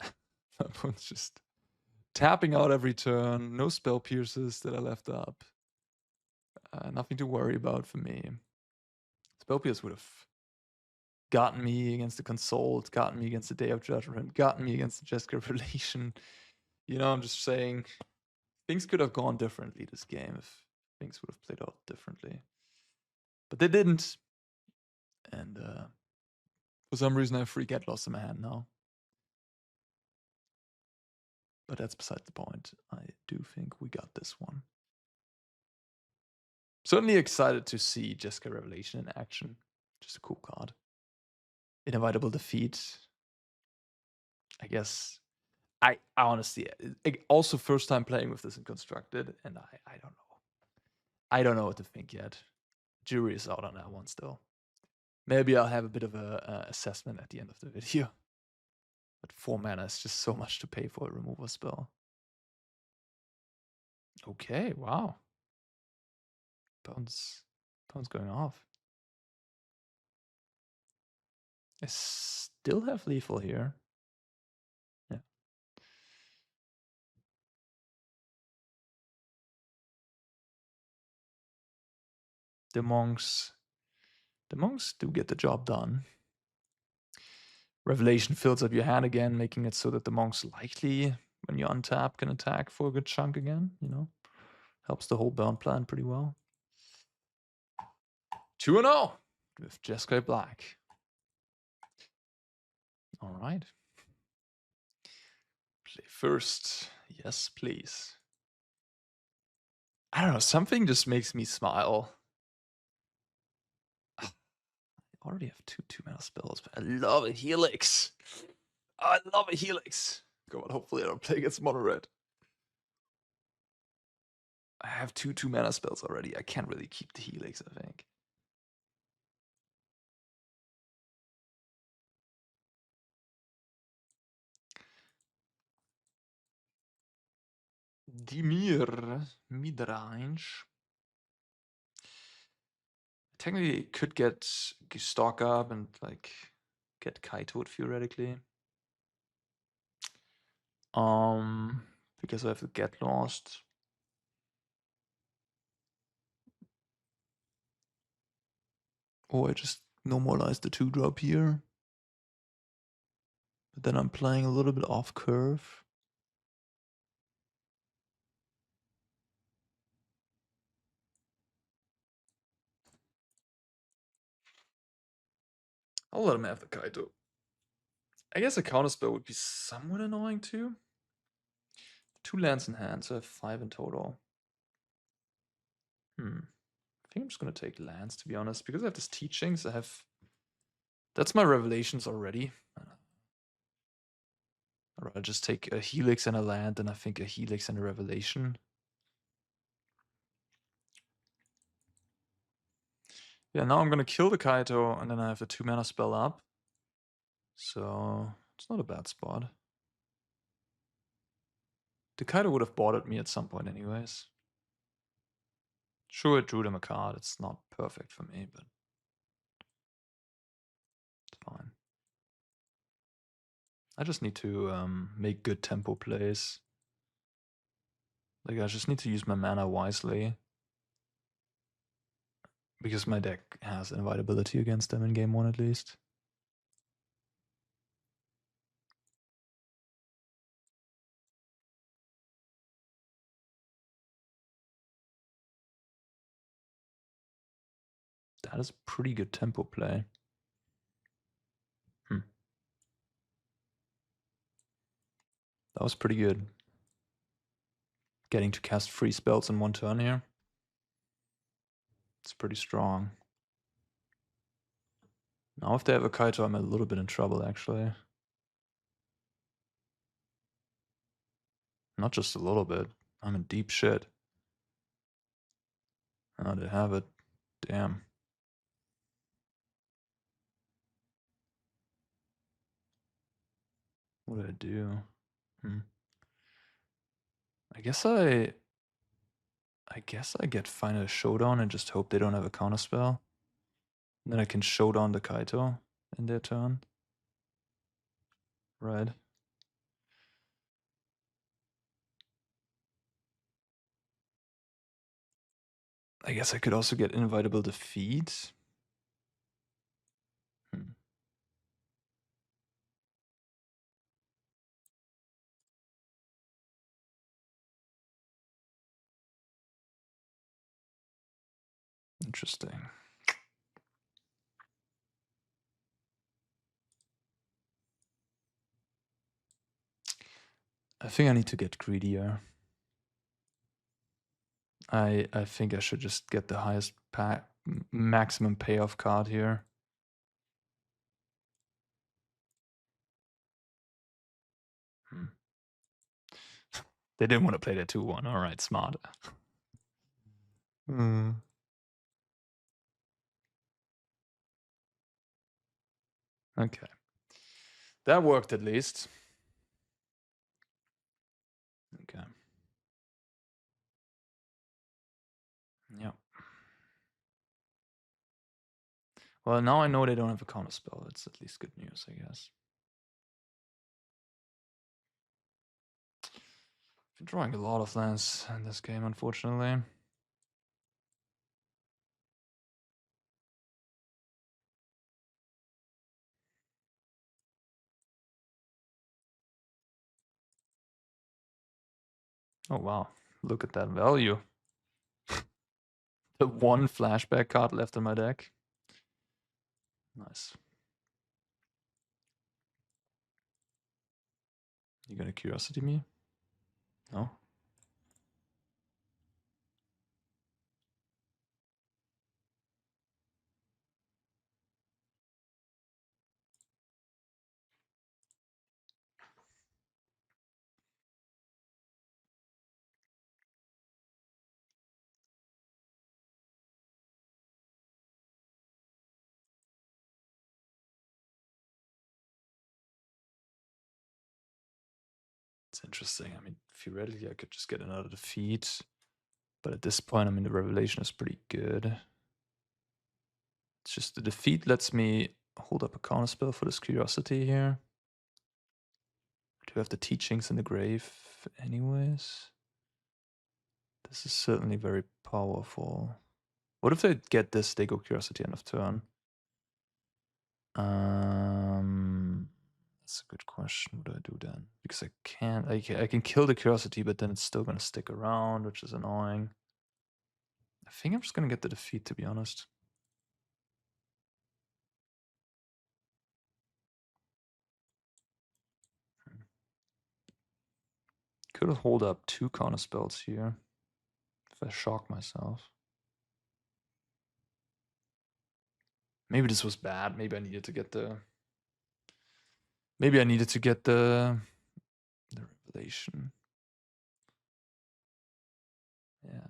my opponent's just tapping out every turn. No spell pierces that I left up. Nothing to worry about for me. Spell pierce would have gotten me against the Consult, gotten me against the Day of Judgment, gotten me against the Jeskai Revelation. You know, I'm just saying things could have gone differently this game if things would have played out differently. But they didn't. And for some reason I have 3 get lost in my hand now. But that's beside the point. I do think we got this one. Certainly excited to see Jeskai Revelation in action. Just a cool card. Inevitable defeat. I guess I honestly also first time playing with this in Constructed, and I don't know. I don't know what to think yet. Jury is out on that one still. Maybe I'll have a bit of a assessment at the end of the video. But 4 mana is just so much to pay for a removal spell. Okay, wow. Bones going off. I still have lethal here. Yeah. The monks do get the job done. Revelation fills up your hand again, making it so that the monks likely, when you untap, can attack for a good chunk again, you know? Helps the whole burn plan pretty well. 2-0 with Jeskai Black. All right. Play first. Yes, please. I don't know, something just makes me smile. I already have 2 2-mana spells, but I love a Helix. I love a Helix. Come on, hopefully I don't play against mono red. I have 2 2-mana spells already. I can't really keep the Helix, I think. Dimir mid-range. Technically, could get stock up and like get Kaito'd theoretically. Because I have to get lost. Or I just normalize the 2-drop here. But then I'm playing a little bit off curve. I'll let him have the Kaito. I guess a counterspell would be somewhat annoying too. 2 lands in hand, so I have 5 in total. I think I'm just gonna take lands, to be honest, because I have this teachings. That's my revelations already. I'd rather just take a Helix and a land than I think a Helix and a revelation. Yeah, now I'm gonna kill the Kaito, and then I have a 2-mana spell up. So it's not a bad spot. The Kaito would have bothered me at some point anyways. Sure, it drew them a card. It's not perfect for me, but it's fine. I just need to make good tempo plays. Like, I just need to use my mana wisely. Because my deck has invitability against them in game 1 at least. That is pretty good tempo play. That was pretty good. Getting to cast 3 spells in 1 turn here. It's pretty strong. Now if they have a Kaito, I'm a little bit in trouble, actually. Not just a little bit. I'm in deep shit. Oh, they have it. Damn. What do I do? I guess I get Final Showdown and just hope they don't have a counterspell. Then I can showdown the Kaito in their turn. Right. I guess I could also get Inevitable Defeat. Interesting. I think I need to get greedier. I think I should just get the highest maximum payoff card here. They didn't want to play that 2-1. All right, smart. Okay. That worked at least. Okay. Yeah. Well, now I know they don't have a counterspell. That's at least good news, I guess. Been drawing a lot of lands in this game, unfortunately. Oh wow, look at that value. The one flashback card left in my deck. Nice. You gonna curiosity me? No? It's interesting. I mean, theoretically, I could just get another defeat. But at this point, I mean, the revelation is pretty good. It's just the defeat lets me hold up a counterspell for this curiosity here. Do have the teachings in the grave anyways? This is certainly very powerful. What if they get this, they go curiosity end of turn? That's a good question. What do I do then? Because I can't. I can kill the curiosity, but then it's still gonna stick around, which is annoying. I think I'm just gonna get the defeat, to be honest. Could hold up 2 counter spells here if I shock myself. Maybe this was bad. Maybe I needed to get the. Maybe I needed to get the revelation. Yeah.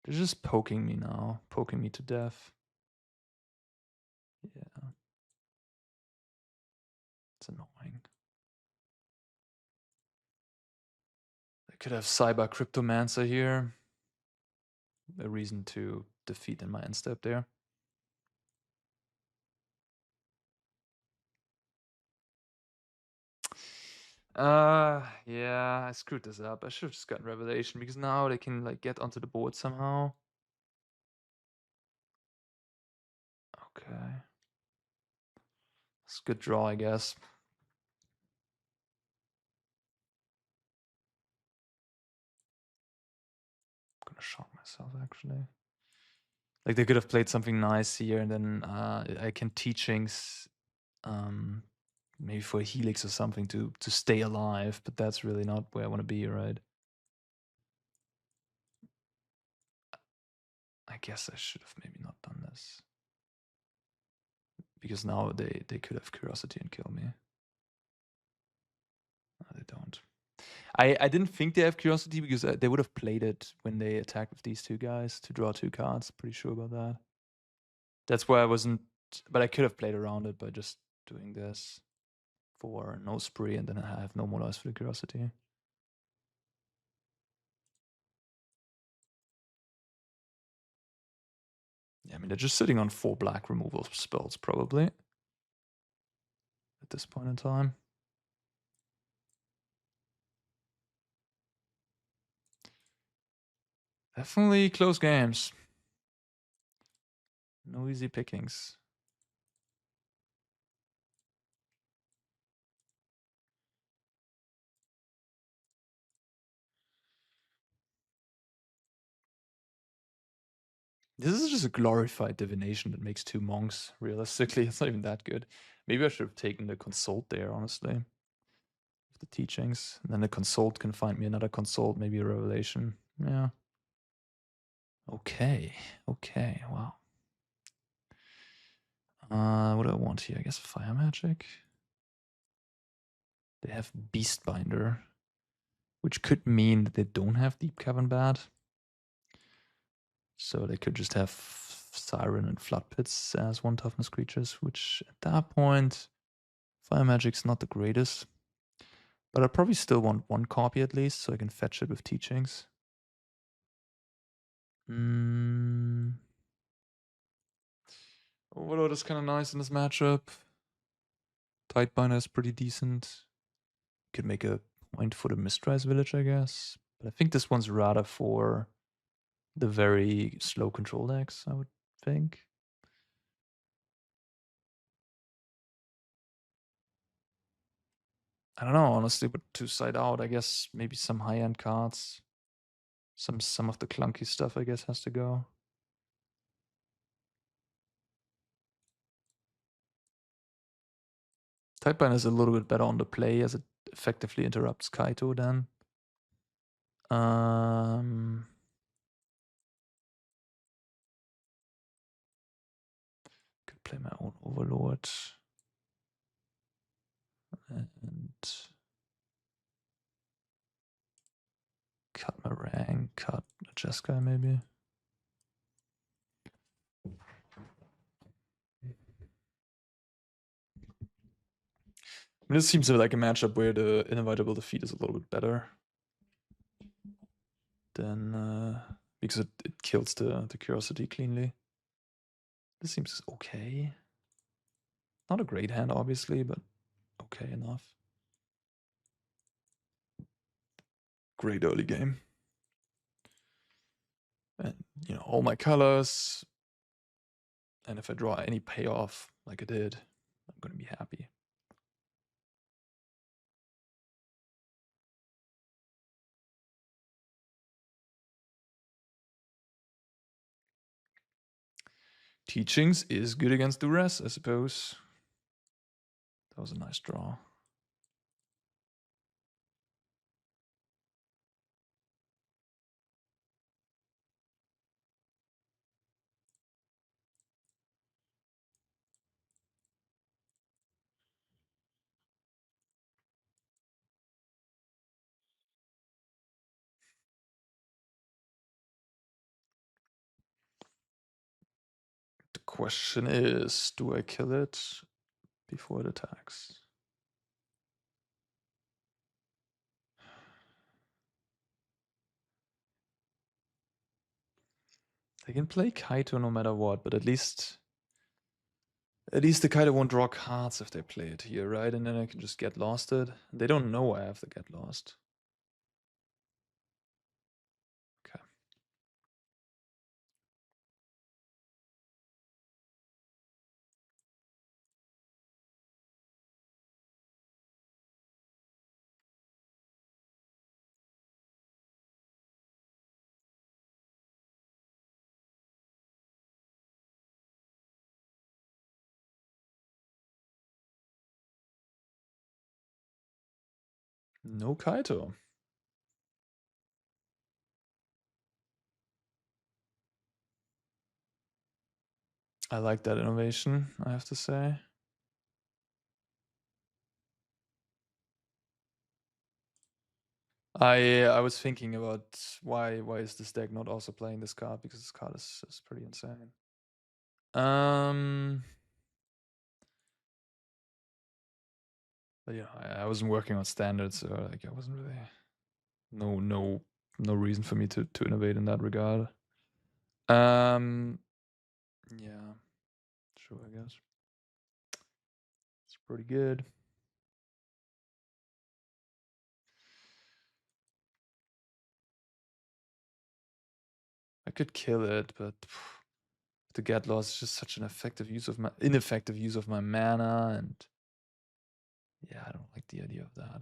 They're just poking me now, poking me to death. Yeah. It's annoying. I could have Cyber Cryptomancer here. A reason to defeat in my end step there. Yeah, I screwed this up. I should have just gotten Revelation because now they can like get onto the board somehow. Okay. It's a good draw, I guess. I'm gonna shock myself actually. Like they could have played something nice here, and then I can teachings, maybe for a Helix or something to stay alive. But that's really not where I want to be, right? I guess I should have maybe not done this. Because now they could have curiosity and kill me. No, they don't. I didn't think they have curiosity because they would have played it when they attack with these two guys to draw 2 cards. Pretty sure about that. That's why I wasn't. But I could have played around it by just doing this for no spree, and then I have no more lives for the curiosity. Yeah, I mean they're just sitting on 4 black removal spells probably at this point in time. Definitely close games. No easy pickings. This is just a glorified divination that makes 2 monks. Realistically, it's not even that good. Maybe I should have taken the consult there, honestly. The teachings. And then the consult can find me another consult, maybe a revelation. Yeah. Okay. Okay. Wow. What do I want here? I guess fire magic. They have Beastbinder, which could mean that they don't have Deep Cavern Bat. So they could just have Siren and Flood Pits as 1 toughness creatures, which at that point, fire magic's not the greatest. But I probably still want 1 copy at least, so I can fetch it with teachings. Overlord is kind of nice in this matchup. Tidebinder is pretty decent. Could make a point for the Mistrise Village, I guess. But I think this one's rather for the very slow control decks, I would think. I don't know, honestly, but to side out, I guess maybe some high-end cards. Some of the clunky stuff, I guess, has to go. Tidebinder is a little bit better on the play as it effectively interrupts Kaito then. Could play my own Overlord. And cut my rank, cut a Jeskai maybe. This seems like a matchup where the inevitable defeat is a little bit better than because it kills the curiosity cleanly. This seems okay. Not a great hand, obviously, but okay enough. Great early game. And you know, all my colors. And if I draw any payoff like I did, I'm gonna be happy. Teachings is good against Duress, I suppose. That was a nice draw. The question is, do I kill it before it attacks? They can play Kaito no matter what, but at least the Kaito won't draw cards if they play it here, right? And then I can just get losted. They don't know I have to get lost. Okay. No Kaito. I like that innovation, I have to say. I was thinking about why is this deck not also playing this card, because this card is pretty insane. But yeah, I wasn't working on standards, so like I wasn't really no reason for me to innovate in that regard. Yeah, sure, I guess it's pretty good. I could kill it, but to get lost is just such an ineffective use of my mana, and yeah, I don't like the idea of that.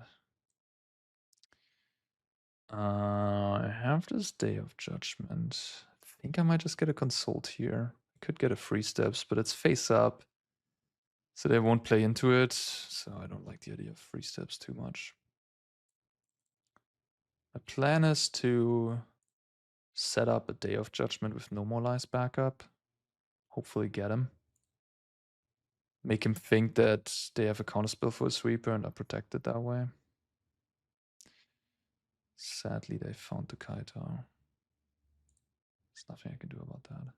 I have this Day of Judgment. I think I might just get a Consult here. I could get a Free Steps, but it's face up, so they won't play into it. So I don't like the idea of Free Steps too much. My plan is to set up a Day of Judgment with No More Lies backup. Hopefully get him. Make him think that they have a counterspell for a sweeper and are protected that way. Sadly, they found the Kaitar. There's nothing I can do about that.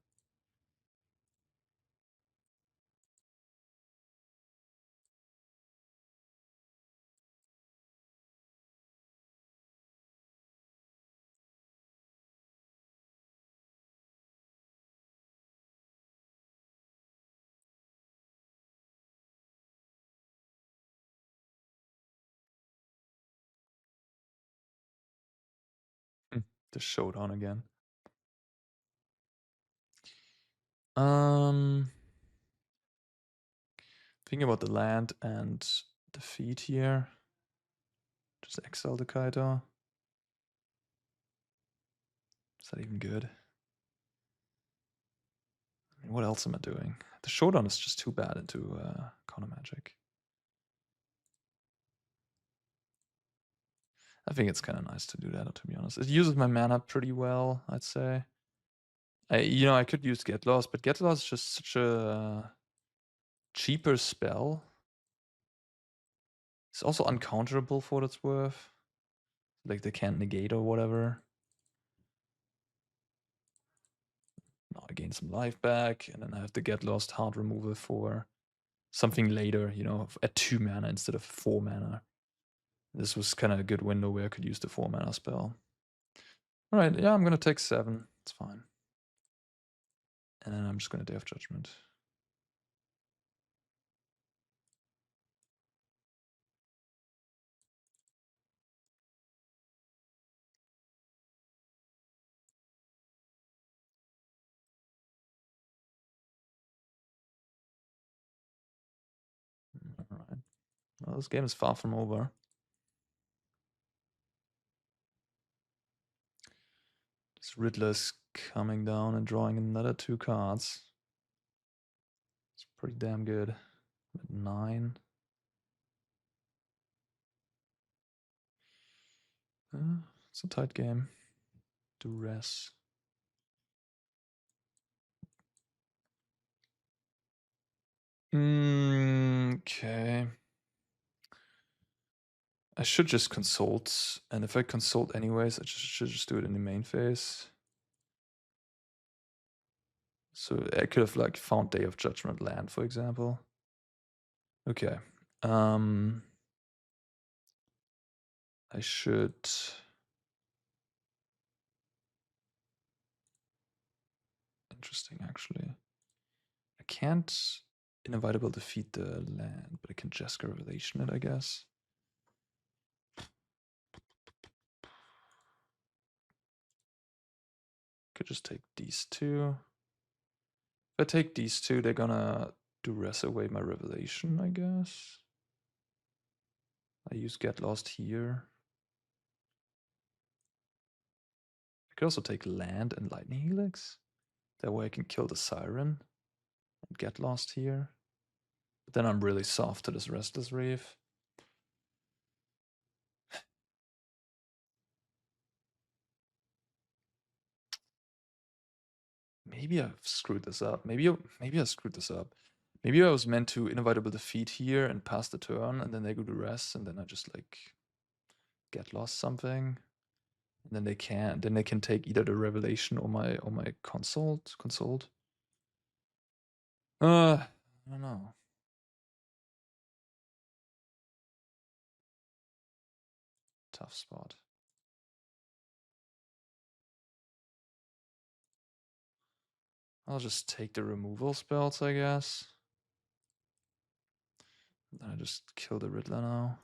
The showdown again. Thinking about the land and defeat here. Just exile the Kaitor. Is that even good? I mean, what else am I doing? The showdown is just too bad into counter magic. I think it's kind of nice to do that, to be honest. It uses my mana pretty well, I'd say. I could use Get Lost, but Get Lost is just such a cheaper spell. It's also uncounterable for what it's worth. Like they can't negate or whatever. Now I gain some life back, and then I have to Get Lost hard removal for something later, at 2 mana instead of 4 mana. This was kind of a good window where I could use the 4 mana spell. Alright, yeah, I'm gonna take 7. It's fine. And then I'm just gonna Day of Judgment. Alright. Well, this game is far from over. This Riddler's coming down and drawing another 2 cards. It's pretty damn good. At 9. It's a tight game. Duress. Okay. I should just consult, and if I consult anyways, I should just do it in the main phase. So I could have like found Day of Judgment land, for example. Okay. I should. Interesting, actually. I can't inevitable defeat the land, but I can Jeskai Revelation it, I guess. Could just take these 2. If I take these 2, they're gonna duress away my Revelation, I guess. I use Get Lost here. I could also take land and Lightning Helix. That way I can kill the Siren and Get Lost here. But then I'm really soft to this Restless Reef. Maybe I've screwed this up. Maybe I screwed this up. Maybe I was meant to inevitable defeat here and pass the turn, and then they go to rest, and then I just like get lost something. And then they can take either the revelation or my consult. I don't know. Tough spot. I'll just take the removal spells, I guess. Then I just kill the Riddler now.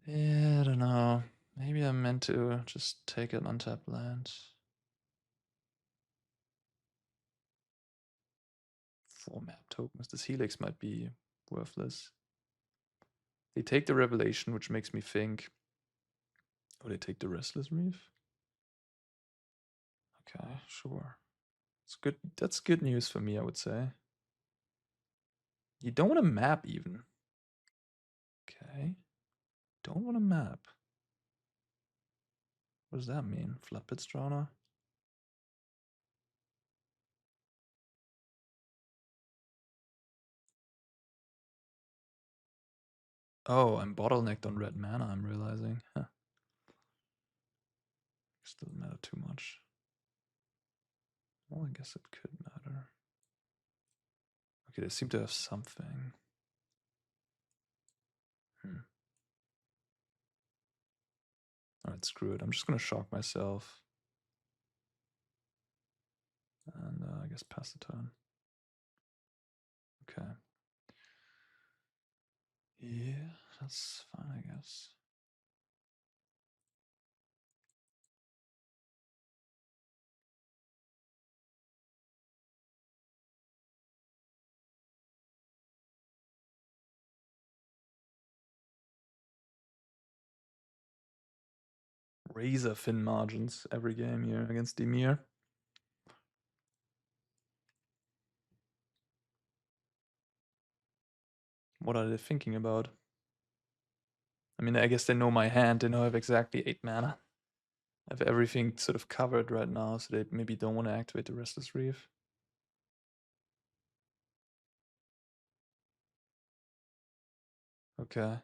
Yeah, I don't know. Maybe I'm meant to just take an untapped land. 4 map tokens. This Helix might be worthless. They take the Revelation, which makes me think. Oh, they take the Restless Reef? Okay, sure. It's good. That's good news for me, I would say. You don't want to map even. Okay. Don't want to map. What does that mean? Flood Pit Strana? Oh, I'm bottlenecked on red mana, I'm realizing. Huh. This doesn't matter too much. Well, I guess it could matter. Okay, they seem to have something. Alright, screw it. I'm just gonna shock myself. And I guess pass the turn. Okay. Yeah, that's fine, I guess. Razor thin margins every game here against Dimir. What are they thinking about? I mean, I guess they know my hand. They know I have exactly 8 mana. I have everything sort of covered right now, so they maybe don't want to activate the Restless Reef. Okay.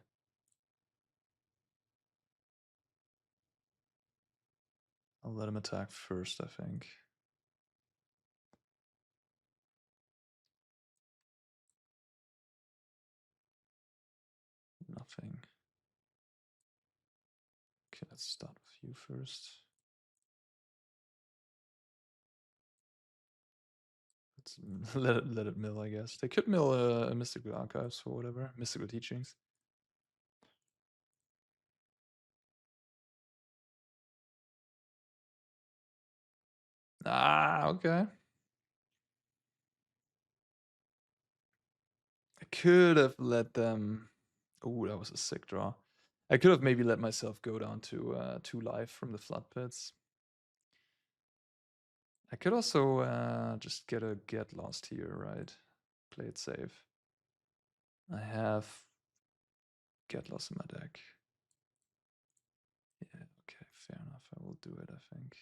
I'll let him attack first, I think. Nothing. Okay, let's start with you first. Let's let it mill, I guess. They could mill a Mystical Archives or whatever. Mystical Teachings. Ah, okay. I could have let them... Oh, that was a sick draw. I could have maybe let myself go down to 2 life from the Flood Pits. I could also just get lost here, right? Play it safe. I have get lost in my deck. Yeah, okay, fair enough. I will do it, I think.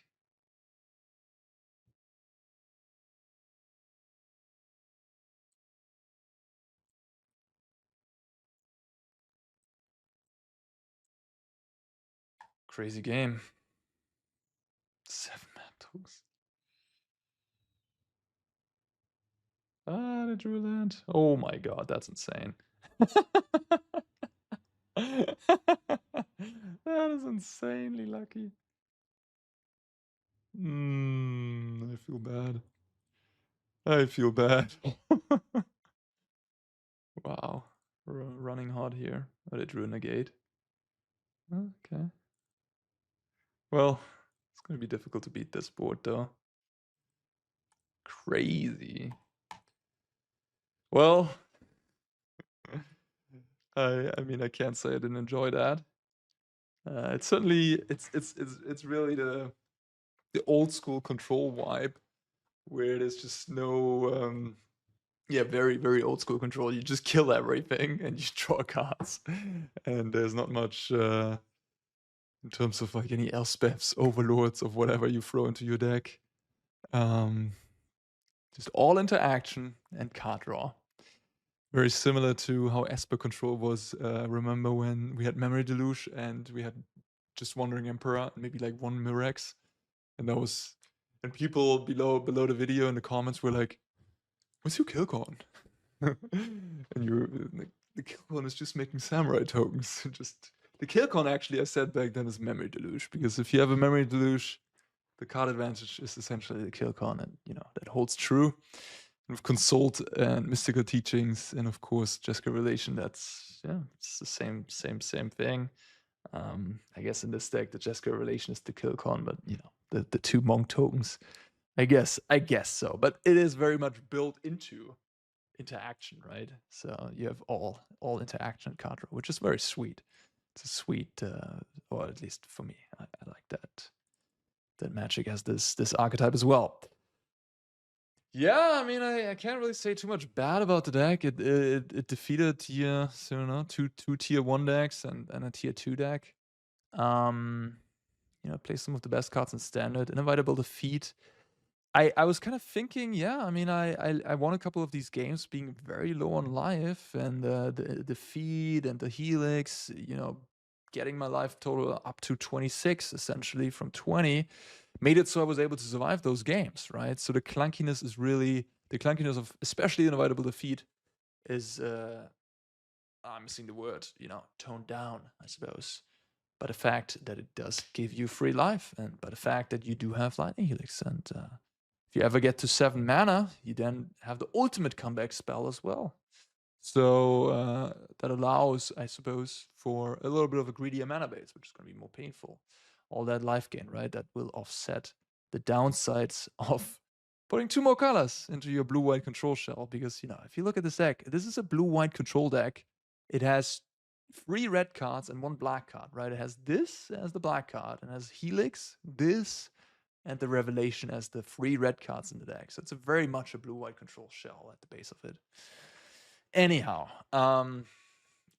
Crazy game. 7 map tokens. Ah, they drew land. Oh my god, that's insane. That is insanely lucky. I feel bad. I feel bad. Wow. Running hot here. Oh, they drew a negate. Okay. Well, it's going to be difficult to beat this board, though. Crazy. Well, I mean, I can't say I didn't enjoy that. It's certainly it's really the old school control vibe, where there's just no yeah, very old school control. You just kill everything and you draw cards, and there's not much in terms of like any Elspeths, Overlords, of whatever you throw into your deck. Just all interaction and card draw. Very similar to how Esper Control was. Remember when we had Memory Deluge and we had just Wandering Emperor and maybe like one Mirex, and that was, and people below the video in the comments were like, "What's your kill con?" And you're like, the kill con is just making samurai tokens. Just the kill con, actually, I said back then, is Memory Deluge, because if you have a Memory Deluge, the card advantage is essentially the kill con, and that holds true. And with Consult and Mystical Teachings, and of course Jeskai Relation, that's it's the same thing. I guess in this deck the Jeskai Relation is the kill con, but the two monk tokens, I guess so. But it is very much built into interaction, right? So you have all interaction card draw, which is very sweet. It's a sweet, or at least for me, I like that Magic has this archetype as well. Yeah, I mean, I can't really say too much bad about the deck. It defeated tier, so two tier 1 decks and a tier 2 deck. Play some of the best cards in standard. Inevitable defeat. I was kind of thinking, yeah, I mean, I won a couple of these games being very low on life, and the feed and the helix, getting my life total up to 26, essentially from 20, made it so I was able to survive those games, right? So the clunkiness of especially Inevitable Defeat is, I'm missing the word, toned down, I suppose, by the fact that it does give you free life, and by the fact that you do have Lightning Helix. And if you ever get to 7 mana, you then have the ultimate comeback spell as well. So that allows, I suppose, for a little bit of a greedier mana base, which is going to be more painful. All that life gain, right? That will offset the downsides of putting 2 more colors into your blue-white control shell. Because, if you look at this deck, this is a blue-white control deck. It has 3 red cards and 1 black card, right? It has this as the black card, and has Helix, this, and the Revelation as the 3 red cards in the deck. So it's very much a blue-white control shell at the base of it. Anyhow,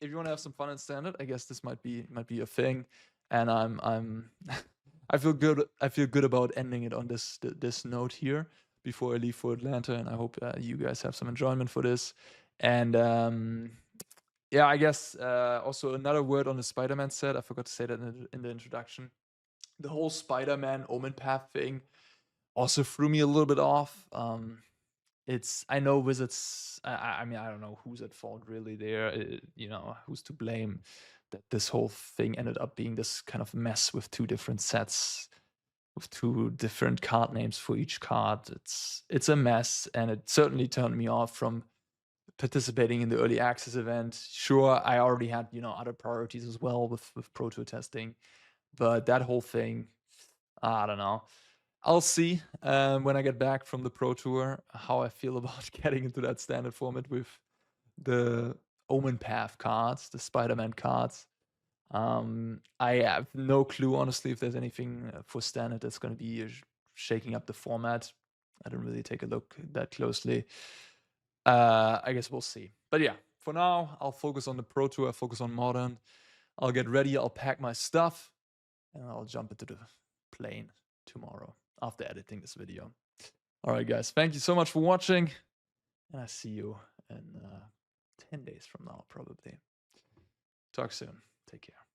if you want to have some fun in standard, I guess this might be a thing. And I'm I feel good about ending it on this note here before I leave for Atlanta, and I hope you guys have some enjoyment for this. And yeah, I guess also another word on the Spider-Man set. I forgot to say that in the introduction. The whole Spider-Man Omen Path thing also threw me a little bit off. I know Wizards. I mean, I don't know who's at fault really there. Who's to blame that this whole thing ended up being this kind of mess with 2 different sets, with 2 different card names for each card. It's a mess, and it certainly turned me off from participating in the early access event. Sure, I already had other priorities as well with Pro Tour testing, but that whole thing, I don't know. I'll see when I get back from the Pro Tour how I feel about getting into that standard format with the Omen Path cards, the Spider-Man cards. I have no clue, honestly, if there's anything for standard that's going to be shaking up the format. I didn't really take a look that closely. I guess we'll see. But yeah, for now, I'll focus on the Pro Tour, I'll focus on Modern. I'll get ready, I'll pack my stuff, and I'll jump into the plane tomorrow after editing this video. All right, guys, thank you so much for watching, and I see you in 10 days from now, probably. Talk soon. Take care.